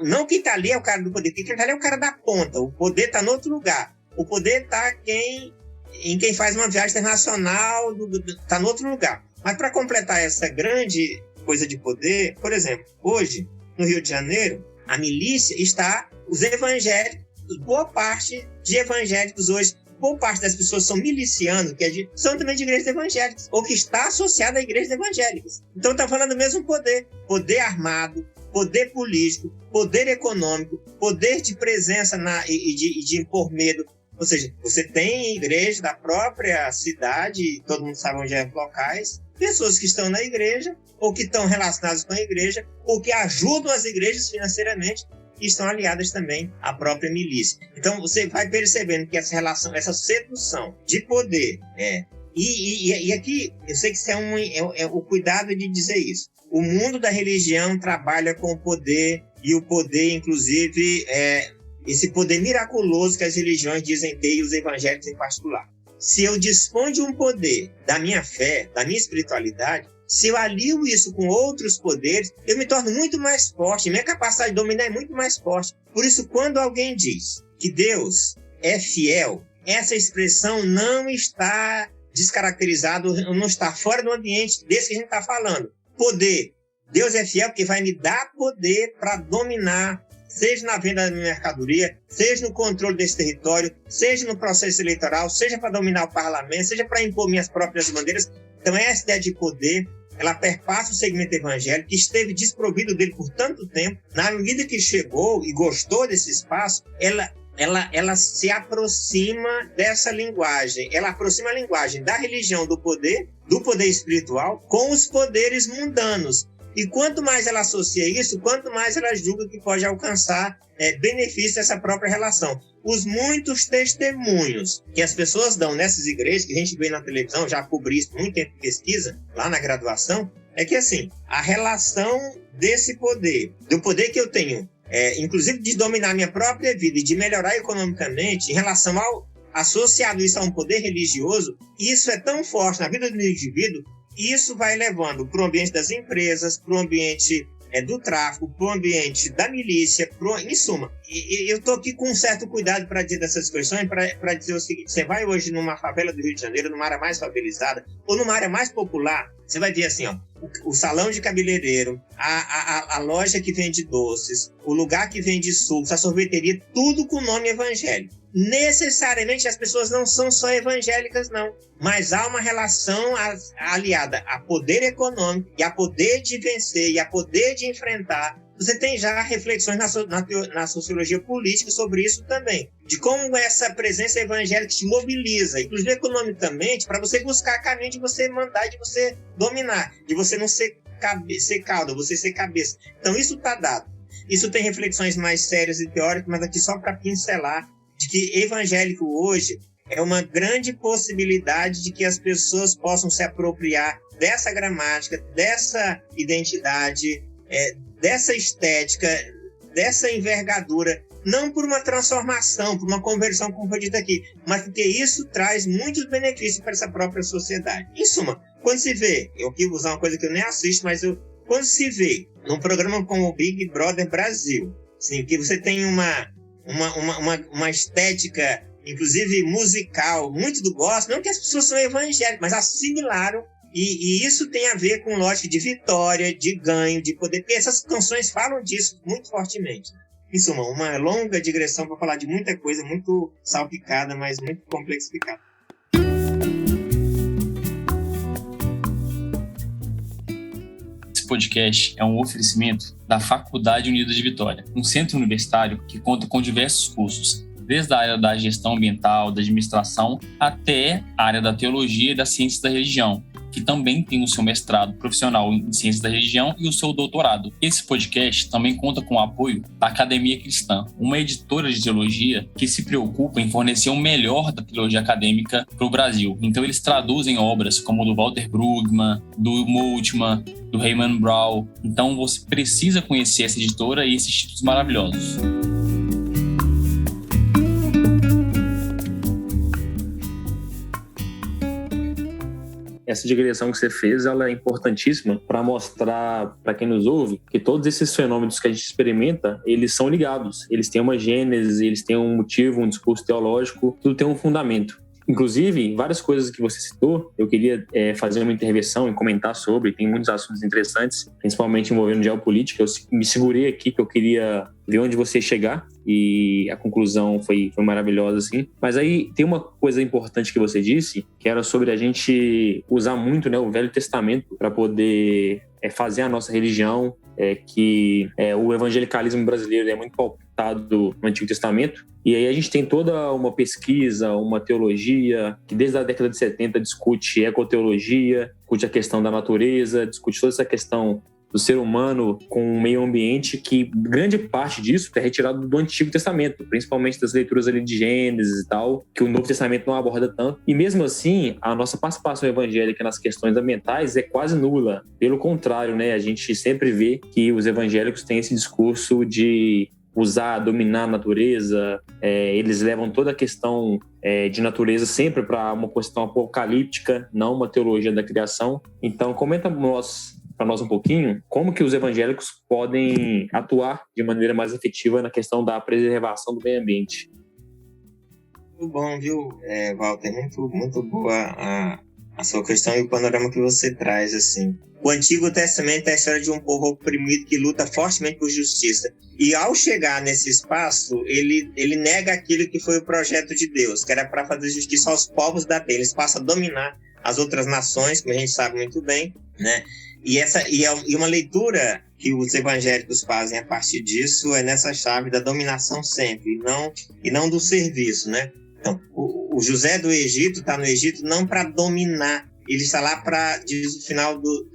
não quem está ali é o cara do poder, quem está ali é o cara da ponta. O poder está em outro lugar. O poder está em quem faz uma viagem internacional, está em outro lugar. Mas para completar essa grande coisa de poder, por exemplo, hoje, no Rio de Janeiro, a milícia está, os evangélicos, boa parte de evangélicos hoje, boa parte das pessoas são milicianos, são também de igrejas evangélicas, ou que está associada a igrejas evangélicas. Então está falando do mesmo poder. Poder armado, poder político, poder econômico, poder de presença e de impor medo. Ou seja, você tem igrejas da própria cidade, todo mundo sabe onde é locais, pessoas que estão na igreja, ou que estão relacionadas com a igreja, ou que ajudam as igrejas financeiramente, e estão aliadas também à própria milícia. Então, você vai percebendo que essa relação, essa sedução de poder, e aqui, eu sei que isso é o cuidado de dizer isso. O mundo da religião trabalha com o poder, e o poder, inclusive, esse poder miraculoso que as religiões dizem ter, e os evangélicos em particular. Se eu disponho de um poder da minha fé, da minha espiritualidade, se eu alio isso com outros poderes, eu me torno muito mais forte, minha capacidade de dominar é muito mais forte. Por isso, quando alguém diz que Deus é fiel, essa expressão não está descaracterizada, não está fora do ambiente desse que a gente está falando. Poder. Deus é fiel porque vai me dar poder para dominar, seja na venda da minha mercadoria, seja no controle desse território, seja no processo eleitoral, seja para dominar o parlamento, seja para impor minhas próprias bandeiras. Então, essa ideia de poder, ela perpassa o segmento evangélico, que esteve desprovido dele por tanto tempo. Na medida que chegou e gostou desse espaço, ela se aproxima dessa linguagem. Ela aproxima a linguagem da religião, do poder espiritual, com os poderes mundanos. E quanto mais ela associa isso, quanto mais ela julga que pode alcançar benefício dessa própria relação. Os muitos testemunhos que as pessoas dão nessas igrejas, que a gente vê na televisão, já cobri isso muito tempo de pesquisa, lá na graduação, é que assim, a relação desse poder, do poder que eu tenho, inclusive de dominar minha própria vida e de melhorar economicamente, em relação associado isso a um poder religioso, isso é tão forte na vida do indivíduo. Isso vai levando para o ambiente das empresas, para o ambiente do tráfico, para o ambiente da milícia, em suma. E eu estou aqui com um certo cuidado para dizer dessas questões, para dizer o seguinte: você vai hoje numa favela do Rio de Janeiro, numa área mais favelizada, ou numa área mais popular, você vai ver assim, o salão de cabeleireiro, a loja que vende doces, o lugar que vende sucos, a sorveteria, tudo com nome evangélico. Necessariamente as pessoas não são só evangélicas, não. Mas há uma relação aliada a poder econômico e a poder de vencer e a poder de enfrentar. Você tem já reflexões na sociologia política sobre isso também. De como essa presença evangélica te mobiliza, inclusive economicamente, para você buscar caminho de você mandar, de você dominar, de você não ser cauda, você ser cabeça. Então isso está dado. Isso tem reflexões mais sérias e teóricas, mas aqui só para pincelar de que evangélico hoje é uma grande possibilidade de que as pessoas possam se apropriar dessa gramática, dessa identidade, dessa estética, dessa envergadura, não por uma transformação, por uma conversão, como foi dito aqui, mas porque isso traz muitos benefícios para essa própria sociedade. Em suma, quando se vê, eu aqui vou usar uma coisa que eu nem assisto, mas quando se vê num programa como o Big Brother Brasil, assim, que você tem uma estética, inclusive musical, muito do gospel, não que as pessoas são evangélicas, mas assimilaram, e isso tem a ver com lógica de vitória, de ganho, de poder, porque essas canções falam disso muito fortemente. Em suma, uma longa digressão para falar de muita coisa, muito salpicada, mas muito complexificada. Esse podcast é um oferecimento da Faculdade Unida de Vitória, um centro universitário que conta com diversos cursos, desde a área da gestão ambiental, da administração, até a área da teologia e das ciências da religião, que também tem o seu mestrado profissional em ciências da religião e o seu doutorado. Esse podcast também conta com o apoio da Academia Cristã, uma editora de teologia que se preocupa em fornecer o melhor da teologia acadêmica para o Brasil. Então eles traduzem obras como do Walter Brueggemann, do Moltmann, do Raymond Brown. Então você precisa conhecer essa editora e esses títulos maravilhosos. Essa digressão que você fez, ela é importantíssima para mostrar para quem nos ouve que todos esses fenômenos que a gente experimenta, eles são ligados. Eles têm uma gênese, eles têm um motivo, um discurso teológico, tudo tem um fundamento. Inclusive, várias coisas que você citou, eu queria fazer uma intervenção e comentar sobre, tem muitos assuntos interessantes, principalmente envolvendo geopolítica. Eu me segurei aqui que eu queria ver onde você ia chegar e a conclusão foi maravilhosa, assim. Mas aí tem uma coisa importante que você disse, que era sobre a gente usar muito, né, o Velho Testamento para poder fazer a nossa religião, que o evangelicalismo brasileiro é muito pautado no Antigo Testamento. E aí a gente tem toda uma pesquisa, uma teologia, que desde a década de 70 discute ecoteologia, discute a questão da natureza, discute toda essa questão do ser humano com o meio ambiente, que grande parte disso é retirado do Antigo Testamento, principalmente das leituras ali de Gênesis e tal, que o Novo Testamento não aborda tanto. E mesmo assim, a nossa participação evangélica nas questões ambientais é quase nula. Pelo contrário, né, a gente sempre vê que os evangélicos têm esse discurso de dominar a natureza, eles levam toda a questão de natureza sempre para uma questão apocalíptica, não uma teologia da criação. Então, comenta para nós um pouquinho como que os evangélicos podem atuar de maneira mais efetiva na questão da preservação do meio ambiente. Muito bom, viu, Walter? Muito boa a sua questão e o panorama que você traz, assim. O Antigo Testamento é a história de um povo oprimido que luta fortemente por justiça. E ao chegar nesse espaço, ele nega aquilo que foi o projeto de Deus, que era para fazer justiça aos povos da terra. Eles passam a dominar as outras nações, como a gente sabe muito bem, né? E uma leitura que os evangélicos fazem a partir disso é nessa chave da dominação sempre, e não do serviço, né? Então, o José do Egito está no Egito não para dominar, ele está lá para, diz o final do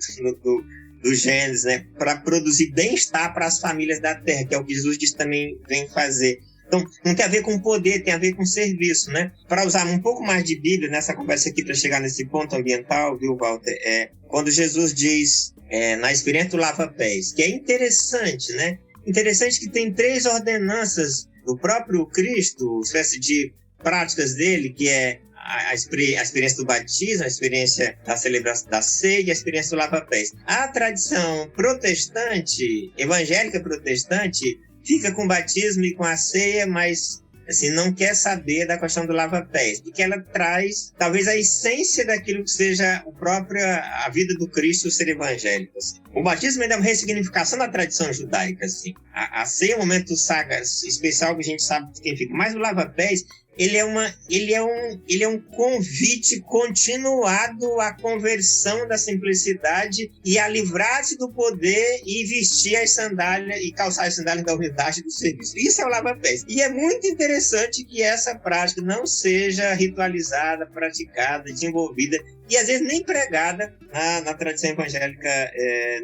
Gênesis, né? Para produzir bem-estar para as famílias da terra, que é o que Jesus diz também vem fazer. Então, não tem a ver com poder, tem a ver com serviço, né? Para usar um pouco mais de Bíblia nessa conversa aqui, para chegar nesse ponto ambiental, viu, Walter? Quando Jesus diz na experiência do lava-pés, que é interessante, né? Interessante que tem 3 ordenanças do próprio Cristo, espécie de práticas dele, que é a experiência do batismo, a experiência da celebração da ceia e a experiência do lava-pés. A tradição protestante, evangélica protestante, fica com o batismo e com a ceia, mas assim, não quer saber da questão do lava-pés, porque ela traz talvez a essência daquilo que seja a vida do Cristo ser evangélico. Assim. O batismo é uma ressignificação da tradição judaica. Assim. A ceia é um momento sagaz especial que a gente sabe de quem fica, mas o lava-pés ele é um convite continuado à conversão da simplicidade e a livrar-se do poder e vestir as sandálias e calçar as sandálias da humildade do serviço. Isso é o lava-pés. E é muito interessante que essa prática não seja ritualizada, praticada, desenvolvida e às vezes nem pregada na tradição evangélica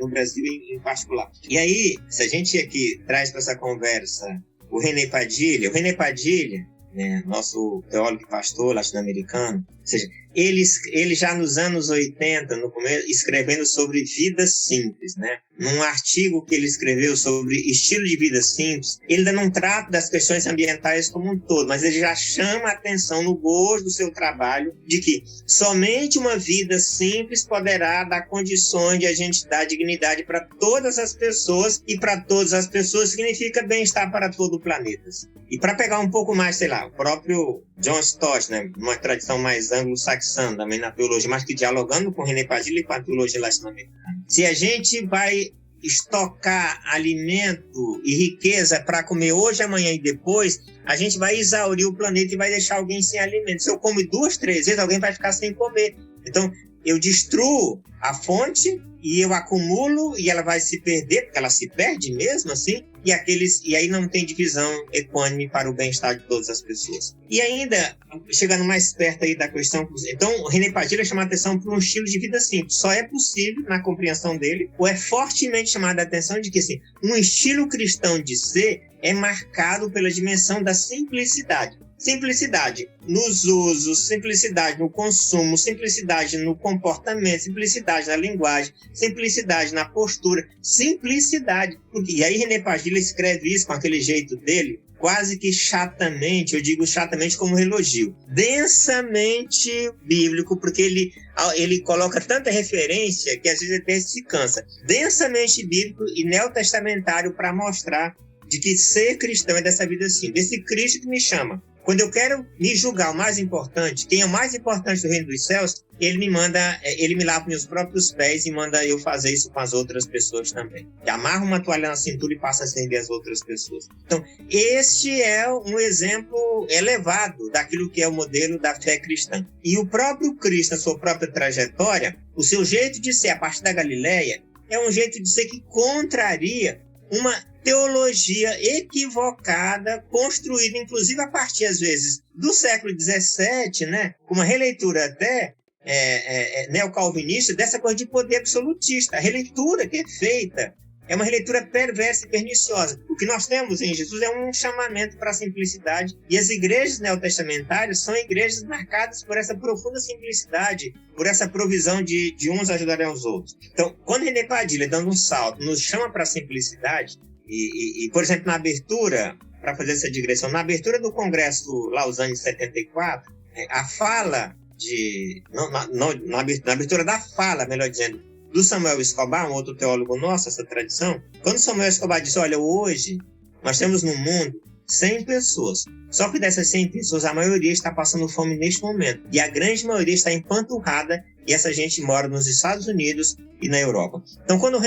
no Brasil em particular. E aí, se a gente aqui traz para essa conversa o René Padilha, nosso teólogo e pastor latino-americano, ou seja, ele já nos anos 80, no começo, escrevendo sobre vida simples, né? Num artigo que ele escreveu sobre estilo de vida simples, ele ainda não trata das questões ambientais como um todo, mas ele já chama a atenção no gosto do seu trabalho de que somente uma vida simples poderá dar condições de a gente dar dignidade para todas as pessoas, e para todas as pessoas significa bem-estar para todo o planeta. E para pegar um pouco mais, sei lá, o próprio John Stott, né, uma tradição mais anglo-saxã, também na teologia, mas que dialogando com René Padilha e com a teologia latino-americana. Se a gente vai estocar alimento e riqueza para comer hoje, amanhã e depois, a gente vai exaurir o planeta e vai deixar alguém sem alimento. Se eu como 2, 3 vezes, alguém vai ficar sem comer. Então, eu destruo a fonte e eu acumulo e ela vai se perder, porque ela se perde mesmo assim, e aí não tem divisão equânime para o bem-estar de todas as pessoas. E ainda, chegando mais perto aí da questão, então o René Padilha chama a atenção para um estilo de vida simples. Só é possível, na compreensão dele, ou é fortemente chamada a atenção de que assim, um estilo cristão de ser é marcado pela dimensão da simplicidade. Simplicidade nos usos, simplicidade no consumo, simplicidade no comportamento, simplicidade na linguagem, simplicidade na postura, simplicidade. E aí René Padilha escreve isso com aquele jeito dele, quase que chatamente, eu digo chatamente como um elogio, densamente bíblico, porque ele coloca tanta referência que às vezes até se cansa. Densamente bíblico e neotestamentário para mostrar de que ser cristão é dessa vida assim, desse Cristo que me chama. Quando eu quero me julgar o mais importante, quem é o mais importante do reino dos céus, ele me lava meus próprios pés e manda eu fazer isso com as outras pessoas também. E amarra uma toalha na cintura e passa a servir as outras pessoas. Então, este é um exemplo elevado daquilo que é o modelo da fé cristã. E o próprio Cristo, na sua própria trajetória, o seu jeito de ser a partir da Galileia, é um jeito de ser que contraria uma teologia equivocada, construída inclusive a partir, às vezes, do século XVII, né? Uma releitura até neocalvinista dessa coisa de poder absolutista. A releitura que é feita é uma releitura perversa e perniciosa. O que nós temos em Jesus é um chamamento para a simplicidade, e as igrejas neotestamentárias são igrejas marcadas por essa profunda simplicidade, por essa provisão de uns ajudarem aos outros. Então, quando René Padilha, dando um salto, nos chama para a simplicidade, e, por exemplo, na abertura, para fazer essa digressão, na abertura do Congresso Lausanne de 74, a fala na abertura da fala, melhor dizendo, do Samuel Escobar, um outro teólogo nosso, essa tradição, quando Samuel Escobar disse, olha, hoje nós temos no mundo 100 pessoas, só que dessas 100 pessoas, a maioria está passando fome neste momento, e a grande maioria está empanturrada, e essa gente mora nos Estados Unidos e na Europa. Então, quando o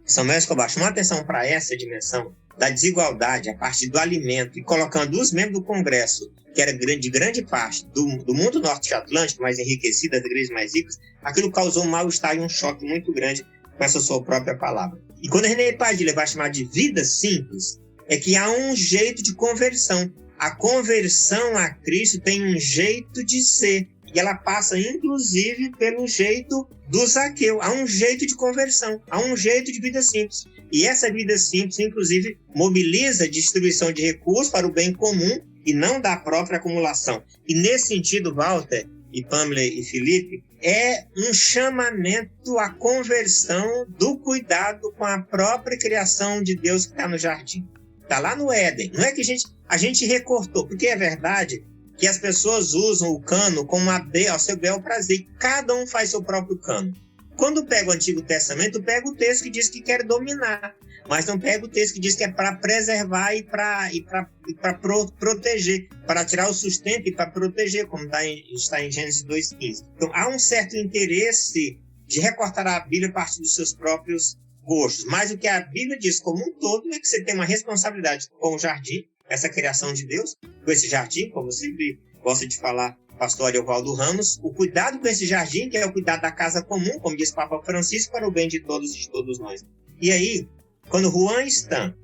Samuel Escobar chamou a atenção para essa dimensão da desigualdade a partir do alimento, e colocando os membros do Congresso, que era de grande parte do mundo norte-atlântico, mais enriquecido, das igrejas mais ricas, aquilo causou um mal-estar e um choque muito grande com essa sua própria palavra. E quando René Padilha vai chamar de vida simples, é que há um jeito de conversão. A conversão a Cristo tem um jeito de ser, e ela passa, inclusive, pelo jeito do Zaqueu. Há um jeito de conversão, há um jeito de vida simples. E essa vida simples, inclusive, mobiliza a distribuição de recursos para o bem comum e não da própria acumulação. E nesse sentido, Walter, e Pamela e Felipe, é um chamamento à conversão do cuidado com a própria criação de Deus que está no jardim. Está lá no Éden. Não é que a gente recortou, porque é verdade que as pessoas usam o cano como ao seu bel prazer. Cada um faz seu próprio cano. Quando pega o Antigo Testamento, pega o texto que diz que quer dominar, mas não pega o texto que diz que é para preservar e para proteger, para tirar o sustento e para proteger, como está em Gênesis 2,15. Então, há um certo interesse de recortar a Bíblia a partir dos seus próprios gostos, mas o que a Bíblia diz como um todo é que você tem uma responsabilidade com o jardim, essa criação de Deus, com esse jardim, como sempre gosta de falar pastor Ariovaldo Ramos, o cuidado com esse jardim, que é o cuidado da casa comum, como diz Papa Francisco, para o bem de todos e de todos nós. E aí, quando Juan Stan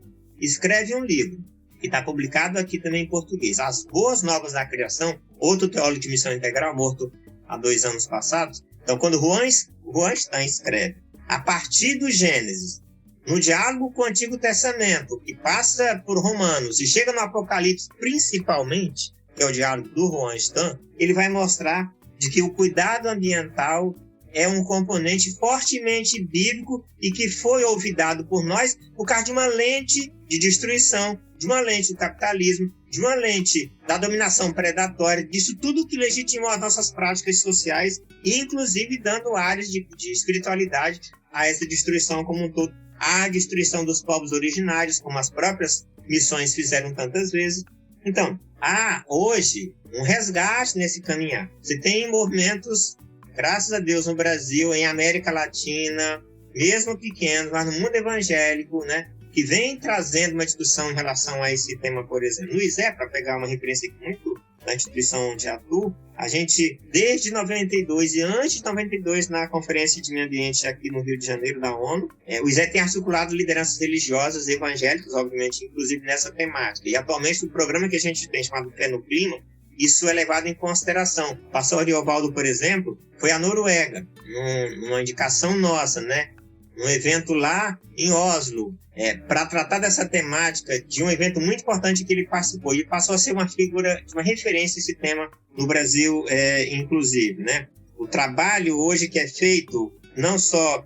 escreve um livro, que está publicado aqui também em português, As Boas Novas da Criação, outro teólogo de missão integral, morto há 2 anos passados. Então, quando Juan Stan escreve, a partir do Gênesis, no diálogo com o Antigo Testamento, que passa por Romanos e chega no Apocalipse principalmente, que é o diálogo do Juan Stan, ele vai mostrar de que o cuidado ambiental é um componente fortemente bíblico e que foi olvidado por nós por causa de uma lente de destruição, de uma lente do capitalismo, de uma lente da dominação predatória, disso tudo que legitimou as nossas práticas sociais e, inclusive, dando áreas de espiritualidade a essa destruição como um todo. A destruição dos povos originários, como as próprias missões fizeram tantas vezes. Então, há hoje um resgate nesse caminhar. Você tem movimentos, graças a Deus, no Brasil, em América Latina, mesmo pequenos, mas no mundo evangélico, né, que vem trazendo uma discussão em relação a esse tema, por exemplo. No ISE, para pegar uma referência muito da instituição onde atuo, a gente, desde 92 e antes de 92, na Conferência de Meio Ambiente aqui no Rio de Janeiro, da ONU, o ISE tem articulado lideranças religiosas evangélicas, obviamente, inclusive nessa temática. E atualmente, o programa que a gente tem chamado Pé no Clima, isso é levado em consideração. O pastor Ariovaldo, por exemplo, foi à Noruega, numa indicação nossa, né? Um evento lá em Oslo, para tratar dessa temática de um evento muito importante que ele participou. E passou a ser uma figura, uma referência a esse tema no Brasil, inclusive, né? O trabalho hoje que é feito, não só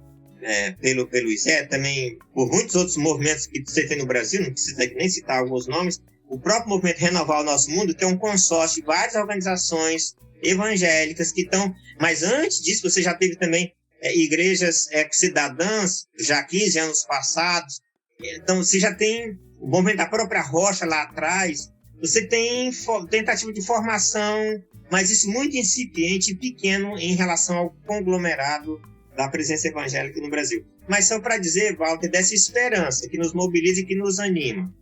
pelo ISE, também por muitos outros movimentos que você tem no Brasil, não precisa nem citar alguns nomes, o próprio movimento Renovar o Nosso Mundo, que é um consórcio de várias organizações evangélicas que estão... Mas antes disso, você já teve também igrejas cidadãs, já 15 anos passados. Então, você já tem o movimento da própria Rocha lá atrás. Você tem tentativa de formação, mas isso muito incipiente e pequeno em relação ao conglomerado da presença evangélica no Brasil. Mas só para dizer, Walter, dessa esperança que nos mobiliza e que nos anima,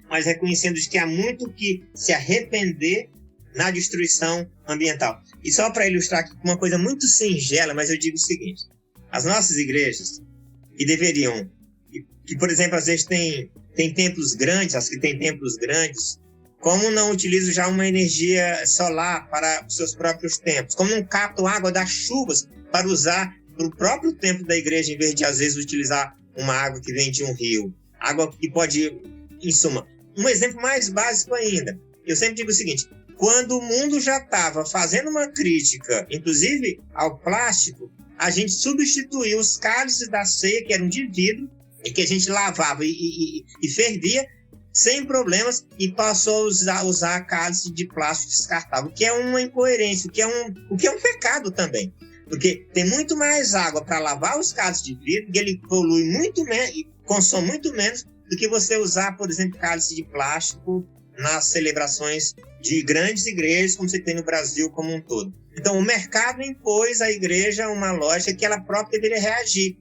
mas reconhecendo que há muito que se arrepender na destruição ambiental. E só para ilustrar aqui uma coisa muito singela, mas eu digo o seguinte: as nossas igrejas, que deveriam, que por exemplo, às vezes tem templos grandes, as que têm templos grandes, como não utilizam já uma energia solar para os seus próprios templos? Como não captam água das chuvas para usar para o próprio templo da igreja, em vez de, às vezes, utilizar uma água que vem de um rio? Água que pode, em suma. Um exemplo mais básico ainda. Eu sempre digo o seguinte: quando o mundo já estava fazendo uma crítica, inclusive ao plástico, a gente substituiu os cálices da ceia, que eram de vidro, e que a gente lavava e fervia, sem problemas, e passou a usar cálice de plástico descartável, o que é uma incoerência, o que é um pecado também. Porque tem muito mais água para lavar os cálices de vidro, e ele polui muito menos e consome muito menos do que você usar, por exemplo, cálice de plástico nas celebrações de grandes igrejas, como você tem no Brasil como um todo. Então, o mercado impôs à igreja uma lógica que ela própria deveria reagir,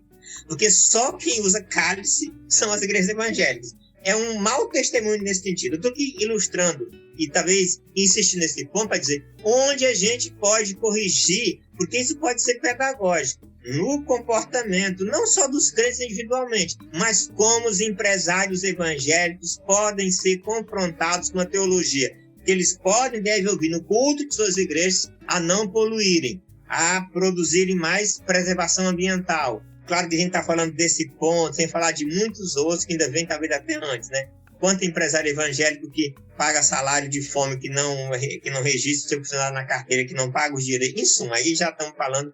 porque só quem usa cálice são as igrejas evangélicas. É um mau testemunho nesse sentido. Eu estou aqui ilustrando e talvez insistindo nesse ponto para dizer onde a gente pode corrigir, porque isso pode ser pedagógico, no comportamento, não só dos crentes individualmente, mas como os empresários evangélicos podem ser confrontados com a teologia, que eles podem e devem ouvir no culto de suas igrejas a não poluírem, a produzirem mais preservação ambiental. Claro que a gente está falando desse ponto, sem falar de muitos outros que ainda vêm, talvez até antes, né? Quanto empresário evangélico que paga salário de fome, que não registra o seu funcionário na carteira, que não paga os direitos. Em suma, aí já estamos falando.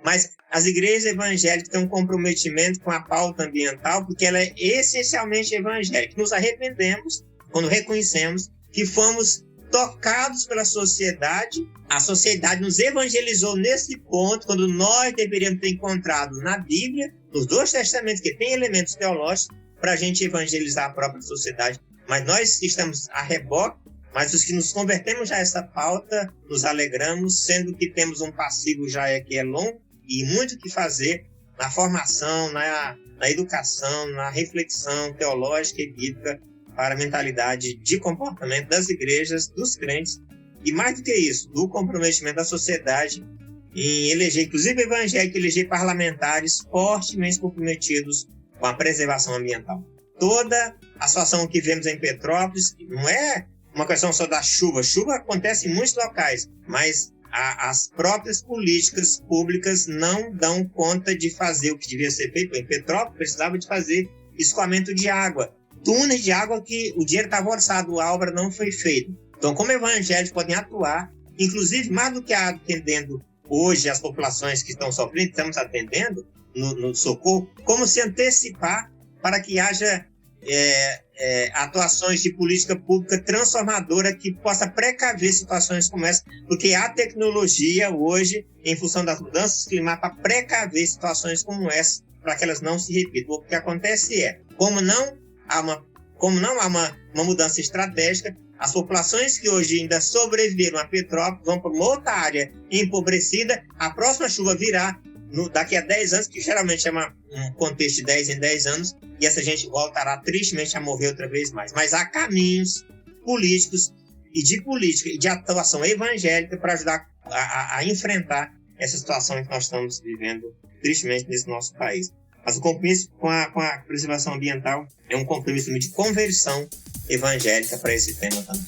Mas as igrejas evangélicas têm um comprometimento com a pauta ambiental, porque ela é essencialmente evangélica. Nos arrependemos quando reconhecemos que fomos tocados pela sociedade. A sociedade nos evangelizou nesse ponto, quando nós deveríamos ter encontrado na Bíblia, nos dois testamentos, que tem elementos teológicos, para a gente evangelizar a própria sociedade. Mas nós estamos a reboque, mas os que nos convertemos já a essa pauta, nos alegramos, sendo que temos um passivo já que é longo e muito o que fazer na formação, na educação, na reflexão teológica e bíblica para a mentalidade de comportamento das igrejas, dos crentes, e mais do que isso, do comprometimento da sociedade em eleger, inclusive evangélico, eleger parlamentares fortemente comprometidos com a preservação ambiental. Toda a situação que vemos em Petrópolis não é uma questão só da chuva. Chuva acontece em muitos locais, mas as próprias políticas públicas não dão conta de fazer o que devia ser feito. Em Petrópolis precisava de fazer escoamento de água, túneis de água que o dinheiro estava orçado, a obra não foi feita. Então, como evangélicos podem atuar, inclusive mais do que atendendo hoje as populações que estão sofrendo, estamos atendendo no socorro, como se antecipar para que haja atuações de política pública transformadora que possa precaver situações como essa, porque há tecnologia hoje, em função das mudanças climáticas, para precaver situações como essa, para que elas não se repitam. O que acontece é, como não há uma mudança estratégica, as populações que hoje ainda sobreviveram a Petrópolis vão para uma outra área empobrecida, a próxima chuva virá daqui a 10 anos, que geralmente é um contexto de 10 em 10 anos, e essa gente voltará tristemente a morrer outra vez mais. Mas há caminhos políticos e de política e de atuação evangélica para ajudar a enfrentar essa situação que nós estamos vivendo tristemente nesse nosso país. Mas o compromisso com a preservação ambiental é um compromisso de conversão evangélica para esse tema também.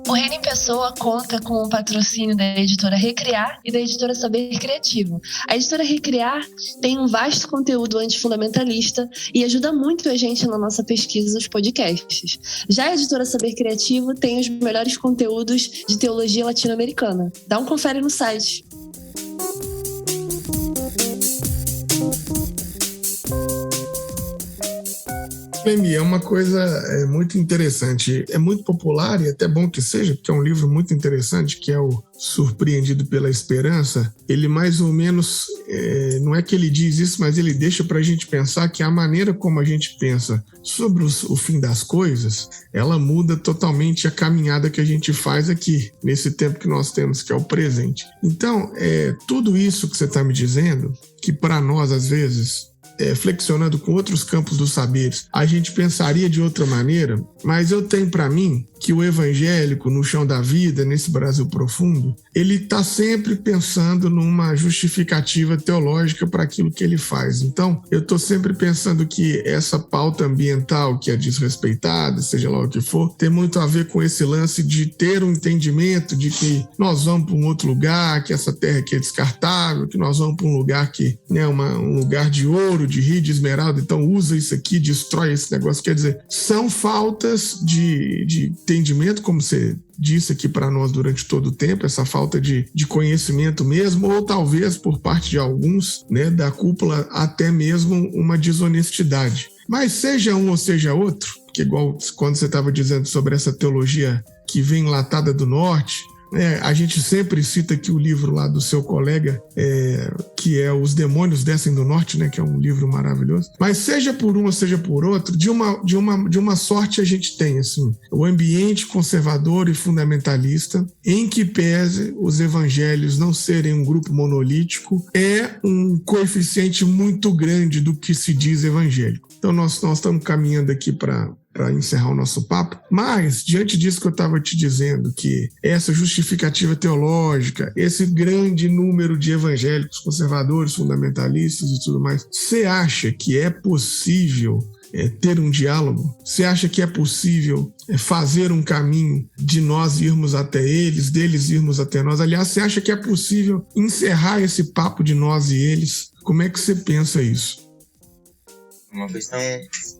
O Reino em Pessoa conta com o patrocínio da editora Recriar e da editora Saber Criativo. A editora Recriar tem um vasto conteúdo antifundamentalista e ajuda muito a gente na nossa pesquisa dos podcasts. Já a editora Saber Criativo tem os melhores conteúdos de teologia latino-americana. Dá um confere no site. É uma coisa muito interessante, é muito popular e até bom que seja, porque é um livro muito interessante, que é o Surpreendido pela Esperança. Ele mais ou menos, não é que ele diz isso, mas ele deixa para a gente pensar que a maneira como a gente pensa sobre o fim das coisas, ela muda totalmente a caminhada que a gente faz aqui, nesse tempo que nós temos, que é o presente. Então, tudo isso que você está me dizendo, que para nós às vezes, flexionando com outros campos dos saberes, a gente pensaria de outra maneira, mas eu tenho para mim que o evangélico, no chão da vida, nesse Brasil profundo, ele está sempre pensando numa justificativa teológica para aquilo que ele faz. Então, eu estou sempre pensando que essa pauta ambiental que é desrespeitada, seja lá o que for, tem muito a ver com esse lance de ter um entendimento de que nós vamos para um outro lugar, que essa terra aqui é descartável, que nós vamos para um lugar que, né, um lugar de ouro, de rio, de esmeralda, então usa isso aqui, destrói esse negócio. Quer dizer, são faltas de entendimento, como você disse aqui para nós durante todo o tempo, essa falta de conhecimento mesmo, ou talvez por parte de alguns, né, da cúpula, até mesmo uma desonestidade. Mas seja um ou seja outro, que igual quando você estava dizendo sobre essa teologia que vem enlatada do norte, a gente sempre cita aqui o livro lá do seu colega, que é Os Demônios Descem do Norte, né, que é um livro maravilhoso. Mas seja por um ou seja por outro, de uma sorte a gente tem, assim, o ambiente conservador e fundamentalista, em que pese os evangelhos não serem um grupo monolítico, é um coeficiente muito grande do que se diz evangélico. Então nós estamos caminhando aqui para encerrar o nosso papo, mas diante disso que eu estava te dizendo, que essa justificativa teológica, esse grande número de evangélicos conservadores, fundamentalistas e tudo mais, você acha que é possível ter um diálogo? Você acha que é possível fazer um caminho de nós irmos até eles, deles irmos até nós? Aliás, você acha que é possível encerrar esse papo de nós e eles? Como é que você pensa isso? Uma questão,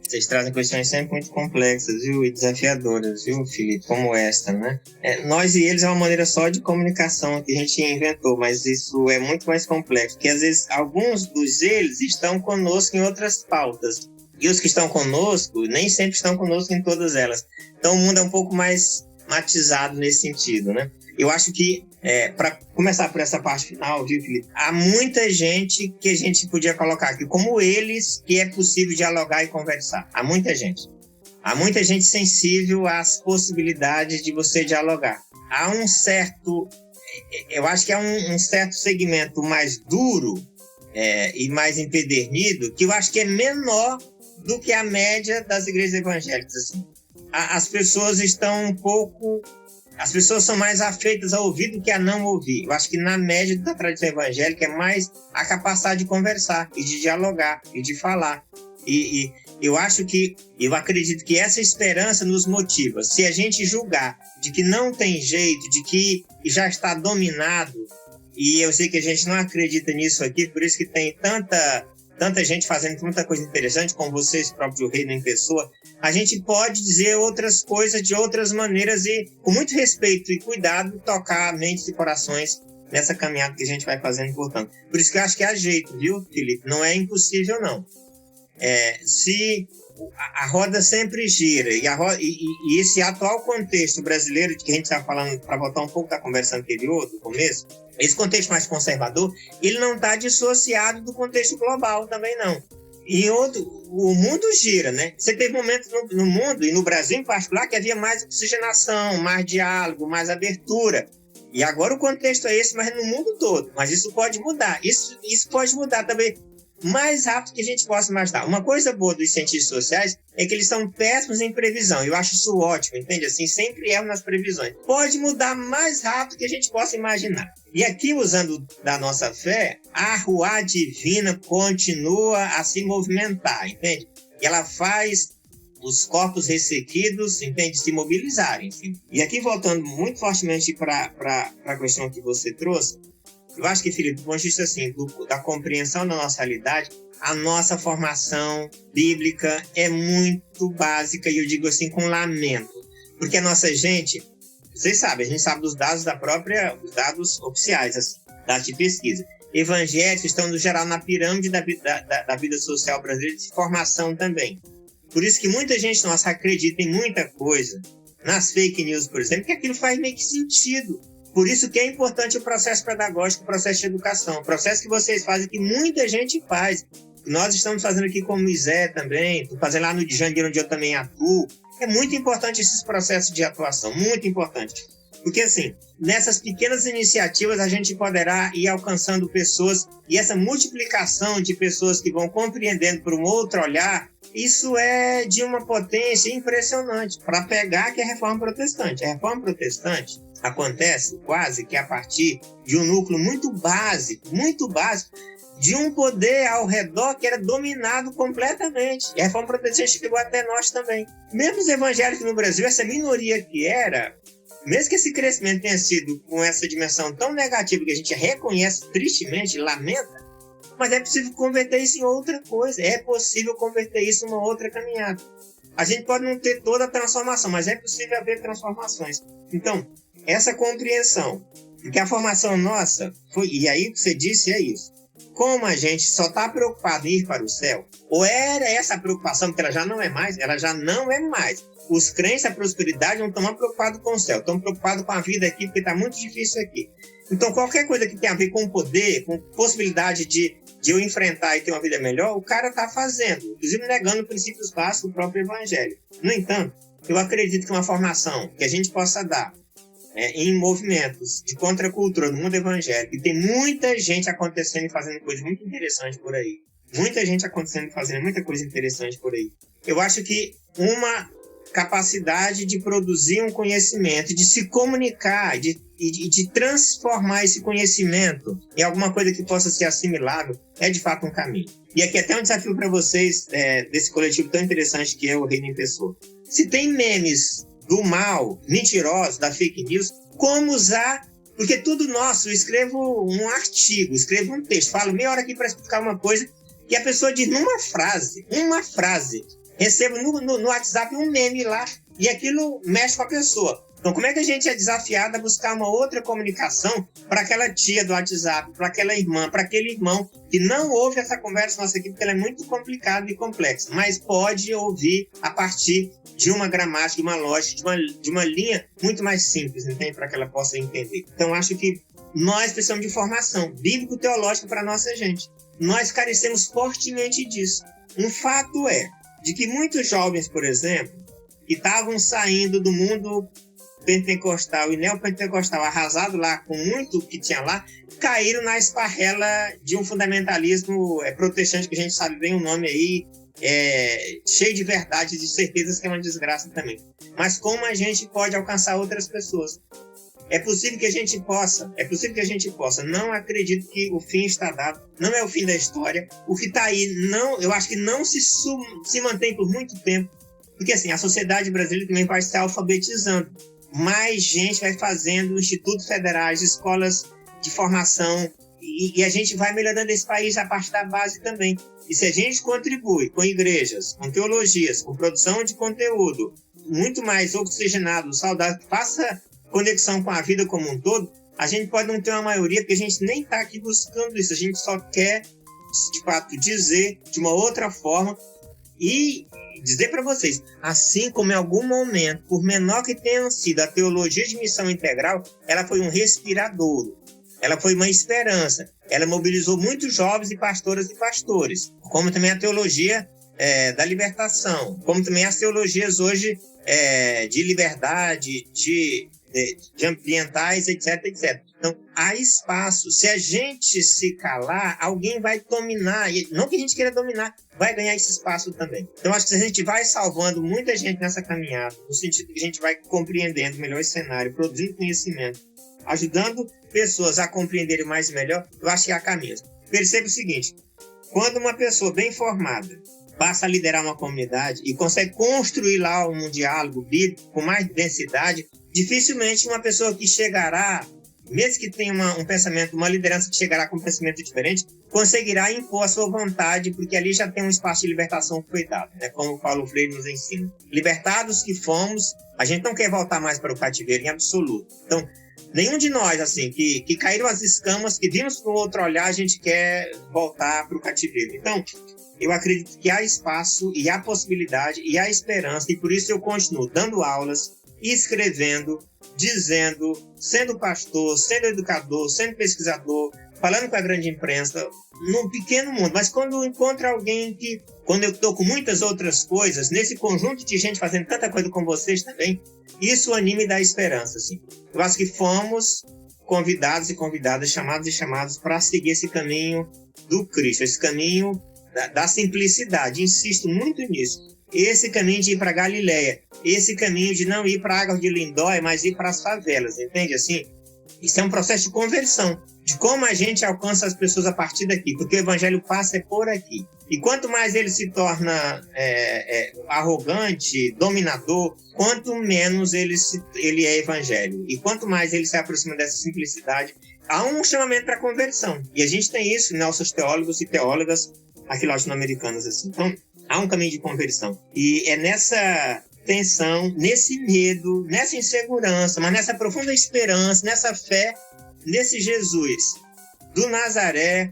vocês trazem questões sempre muito complexas, viu, e desafiadoras, viu, Felipe, como esta, né? Nós e eles é uma maneira só de comunicação que a gente inventou, mas isso é muito mais complexo, porque às vezes alguns dos eles estão conosco em outras pautas, e os que estão conosco nem sempre estão conosco em todas elas. Então o mundo é um pouco mais matizado nesse sentido, né? Eu acho que, para começar por essa parte final, viu, Felipe? Há muita gente que a gente podia colocar aqui, como eles, que é possível dialogar e conversar. Há muita gente. Há muita gente sensível às possibilidades de você dialogar. Há um certo... Eu acho que há um certo segmento mais duro e mais empedernido, que eu acho que é menor do que a média das igrejas evangélicas. Assim. As pessoas estão um pouco... As pessoas são mais afeitas a ouvir do que a não ouvir. Eu acho que na média da tradição evangélica é mais a capacidade de conversar e de dialogar e de falar. E eu acredito que essa esperança nos motiva. Se a gente julgar de que não tem jeito, de que já está dominado, e eu sei que a gente não acredita nisso aqui, por isso que tem tanta gente fazendo tanta coisa interessante, como vocês próprios, o Reino em Pessoa, a gente pode dizer outras coisas de outras maneiras e, com muito respeito e cuidado, tocar mentes e corações nessa caminhada que a gente vai fazendo, portanto. Por isso que eu acho que há jeito, viu, Felipe? Não é impossível, não. Se a roda sempre gira e esse atual contexto brasileiro de que a gente está falando, para voltar um pouco da conversa anterior, do começo, esse contexto mais conservador, ele não está dissociado do contexto global também, não. E o mundo gira, né? Você teve momentos no mundo, e no Brasil em particular, que havia mais oxigenação, mais diálogo, mais abertura. E agora o contexto é esse, mas no mundo todo. Mas isso pode mudar. Isso pode mudar também mais rápido que a gente possa imaginar. Uma coisa boa dos cientistas sociais é que eles são péssimos em previsão. Eu acho isso ótimo, entende? Assim, sempre erram nas previsões. Pode mudar mais rápido que a gente possa imaginar. E aqui, usando da nossa fé, a ruá divina continua a se movimentar, entende? E ela faz os corpos ressequidos, entende? Se mobilizarem. Enfim. E aqui, voltando muito fortemente para a questão que você trouxe, eu acho que, Felipe, do ponto de vista assim, da compreensão da nossa realidade, a nossa formação bíblica é muito básica, e eu digo assim com lamento. Porque a nossa gente, vocês sabem, a gente sabe dos dados os dados oficiais, assim, dados de pesquisa. Evangélicos estão, no geral, na pirâmide da vida social brasileira, de formação também. Por isso que muita gente nossa acredita em muita coisa, nas fake news, por exemplo, que aquilo faz meio que sentido. Por isso que é importante o processo pedagógico, o processo de educação, o processo que vocês fazem, que muita gente faz. Nós estamos fazendo aqui com o Misé também, estou fazendo lá no Djangueiro, onde eu também atuo. É muito importante esses processos de atuação, muito importante. Porque, assim, nessas pequenas iniciativas a gente poderá ir alcançando pessoas, e essa multiplicação de pessoas que vão compreendendo por um outro olhar, isso é de uma potência impressionante para pegar que é a Reforma Protestante. A Reforma Protestante acontece quase que a partir de um núcleo muito básico, de um poder ao redor que era dominado completamente. E a Reforma Protestante chegou até nós também. Mesmo os evangélicos no Brasil, essa minoria que era, mesmo que esse crescimento tenha sido com essa dimensão tão negativa que a gente reconhece tristemente, lamenta, mas é possível converter isso em outra coisa. É possível converter isso em uma outra caminhada. A gente pode não ter toda a transformação, mas é possível haver transformações. Então, essa compreensão de que a formação nossa foi, e aí o que você disse é isso. Como a gente só está preocupado em ir para o céu, ou era essa preocupação, porque ela já não é mais. Os crentes da prosperidade não estão mais preocupados com o céu, estão preocupados com a vida aqui, porque está muito difícil aqui. Então, qualquer coisa que tenha a ver com poder, com possibilidade de eu enfrentar e ter uma vida melhor, o cara está fazendo, inclusive negando princípios básicos do próprio evangelho. No entanto, eu acredito que uma formação que a gente possa dar em movimentos de contracultura no mundo evangélico, e tem muita gente acontecendo e fazendo coisas muito interessantes por aí. Muita gente acontecendo e fazendo muita coisa interessante por aí. Eu acho que uma capacidade de produzir um conhecimento, de se comunicar, de transformar esse conhecimento em alguma coisa que possa ser assimilável, é de fato um caminho. E aqui até um desafio para vocês desse coletivo tão interessante que é o Reino em Pessoa. Se tem memes do mal, mentirosos, da fake news, como usar, porque tudo nosso, eu escrevo um artigo, escrevo um texto, falo meia hora aqui para explicar uma coisa que a pessoa diz numa frase, recebo no WhatsApp um meme lá e aquilo mexe com a pessoa. Então, como é que a gente é desafiado a buscar uma outra comunicação para aquela tia do WhatsApp, para aquela irmã, para aquele irmão que não ouve essa conversa nossa aqui, porque ela é muito complicada e complexa, mas pode ouvir a partir de uma gramática, de uma lógica, de uma linha muito mais simples, entende? Para que ela possa entender. Então, acho que nós precisamos de formação bíblico-teológica para a nossa gente. Nós carecemos fortemente disso. Um fato é de que muitos jovens, por exemplo, que estavam saindo do mundo pentecostal e neopentecostal, arrasado lá com muito que tinha lá, caíram na esparrela de um fundamentalismo protestante, que a gente sabe bem o nome aí, cheio de verdades e de certezas, que é uma desgraça também. Mas como a gente pode alcançar outras pessoas? É possível que a gente possa. Não acredito que o fim está dado, não é o fim da história. O que está aí, eu acho que não se mantém por muito tempo, porque assim, a sociedade brasileira também vai se alfabetizando. Mais gente vai fazendo institutos federais, escolas de formação, e a gente vai melhorando esse país a partir da base também. E se a gente contribui com igrejas, com teologias, com produção de conteúdo muito mais oxigenado, saudável, que faça conexão com a vida como um todo, a gente pode não ter uma maioria, porque a gente nem está aqui buscando isso, a gente só quer, de fato, dizer de uma outra forma e dizer para vocês, assim como em algum momento, por menor que tenha sido a teologia de missão integral, ela foi um respiradouro, ela foi uma esperança, ela mobilizou muitos jovens e pastoras e pastores, como também a teologia da libertação, como também as teologias hoje de liberdade, de ambientais, etc, etc. Então, há espaço. Se a gente se calar, alguém vai dominar. E não que a gente queira dominar, vai ganhar esse espaço também. Então, acho que se a gente vai salvando muita gente nessa caminhada, no sentido que a gente vai compreendendo melhor esse cenário, produzindo conhecimento, ajudando pessoas a compreenderem mais e melhor, eu acho que há caminhos. Perceba o seguinte, quando uma pessoa bem formada passa a liderar uma comunidade e consegue construir lá um diálogo bíblico com mais densidade, dificilmente uma pessoa que chegará, mesmo que tenha um pensamento, uma liderança que chegará com um pensamento diferente, conseguirá impor a sua vontade, porque ali já tem um espaço de libertação que foi dado, né? Como o Paulo Freire nos ensina. Libertados que fomos, a gente não quer voltar mais para o cativeiro em absoluto. Então, nenhum de nós, assim, que caíram as escamas, que vimos com outro olhar, a gente quer voltar para o cativeiro. Então, eu acredito que há espaço e há possibilidade e há esperança, e por isso eu continuo dando aulas, escrevendo, dizendo, sendo pastor, sendo educador, sendo pesquisador, falando com a grande imprensa, num pequeno mundo. Mas quando encontro alguém quando eu estou com muitas outras coisas, nesse conjunto de gente fazendo tanta coisa com vocês também, isso anima e dá esperança, assim. Eu acho que fomos convidados e convidadas, chamados e chamados para seguir esse caminho do Cristo, esse caminho da simplicidade. Insisto muito nisso. Esse caminho de ir para Galileia, esse caminho de não ir para Águas de Lindóia, mas ir para as favelas, entende? Assim, isso é um processo de conversão, de como a gente alcança as pessoas a partir daqui, porque o evangelho passa por aqui. E quanto mais ele se torna arrogante, dominador, quanto menos ele é evangelho. E quanto mais ele se aproxima dessa simplicidade, há um chamamento para conversão. E a gente tem isso, nossos teólogos e teólogas aqui latino-americanas, assim. Então, há um caminho de conversão. E é nessa tensão, nesse medo, nessa insegurança, mas nessa profunda esperança, nessa fé, nesse Jesus do Nazaré,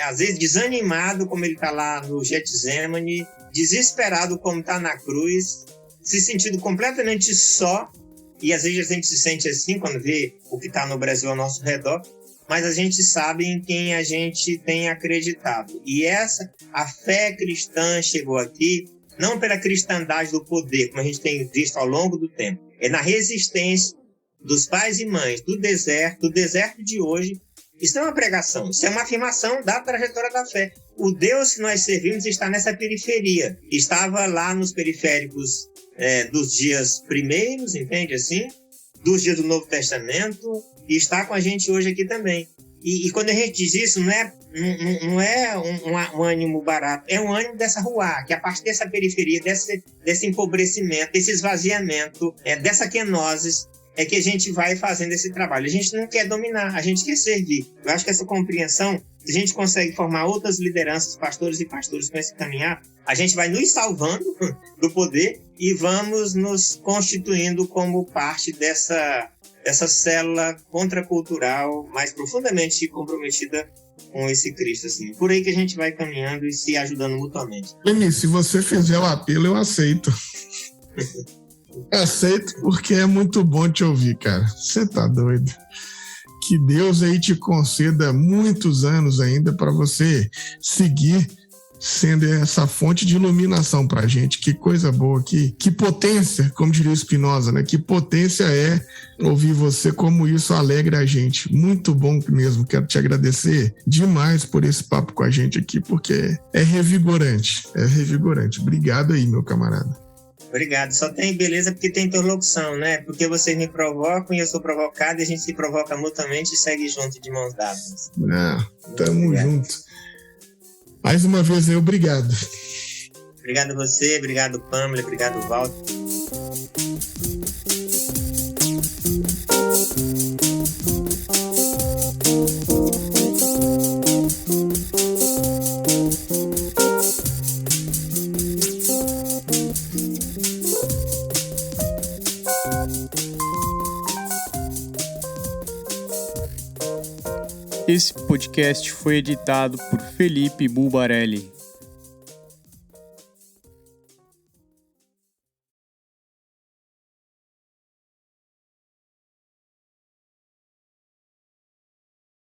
às vezes desanimado, como ele está lá no Getsemane, desesperado, como está na cruz, se sentindo completamente só, e às vezes a gente se sente assim quando vê o que está no Brasil ao nosso redor, mas a gente sabe em quem a gente tem acreditado. E a fé cristã chegou aqui, não pela cristandade do poder, como a gente tem visto ao longo do tempo, é na resistência dos pais e mães do deserto de hoje. Isso não é uma pregação, isso é uma afirmação da trajetória da fé. O Deus que nós servimos está nessa periferia. Estava lá nos periféricos dos dias primeiros, entende assim? Dos dias do Novo Testamento, e está com a gente hoje aqui também. E quando a gente diz isso, não é um ânimo barato, é um ânimo dessa rua, que a partir dessa periferia, desse empobrecimento, desse esvaziamento, dessa quenose, é que a gente vai fazendo esse trabalho. A gente não quer dominar, a gente quer servir. Eu acho que essa compreensão, se a gente consegue formar outras lideranças, pastores e pastoras com esse caminhar, a gente vai nos salvando do poder e vamos nos constituindo como parte dessa célula contracultural mais profundamente comprometida com esse Cristo. Assim. Por aí que a gente vai caminhando e se ajudando mutuamente. Leni, se você fizer o apelo, eu aceito. Aceito, porque é muito bom te ouvir, cara. Você tá doido. Que Deus aí te conceda muitos anos ainda para você seguir sendo essa fonte de iluminação pra gente. Que coisa boa, que potência, como diria o Spinoza, né? Que potência é ouvir você, como isso alegra a gente. Muito bom mesmo. Quero te agradecer demais por esse papo com a gente aqui, porque é revigorante. É revigorante. Obrigado aí, meu camarada. Obrigado. Só tem beleza porque tem interlocução, né? Porque vocês me provocam e eu sou provocado e a gente se provoca mutuamente e segue junto de mãos dadas. Tamo junto. Mais uma vez aí, obrigado. Obrigado a você, obrigado Pamela, obrigado Walter. Esse podcast foi editado por Felipe Bulbarelli.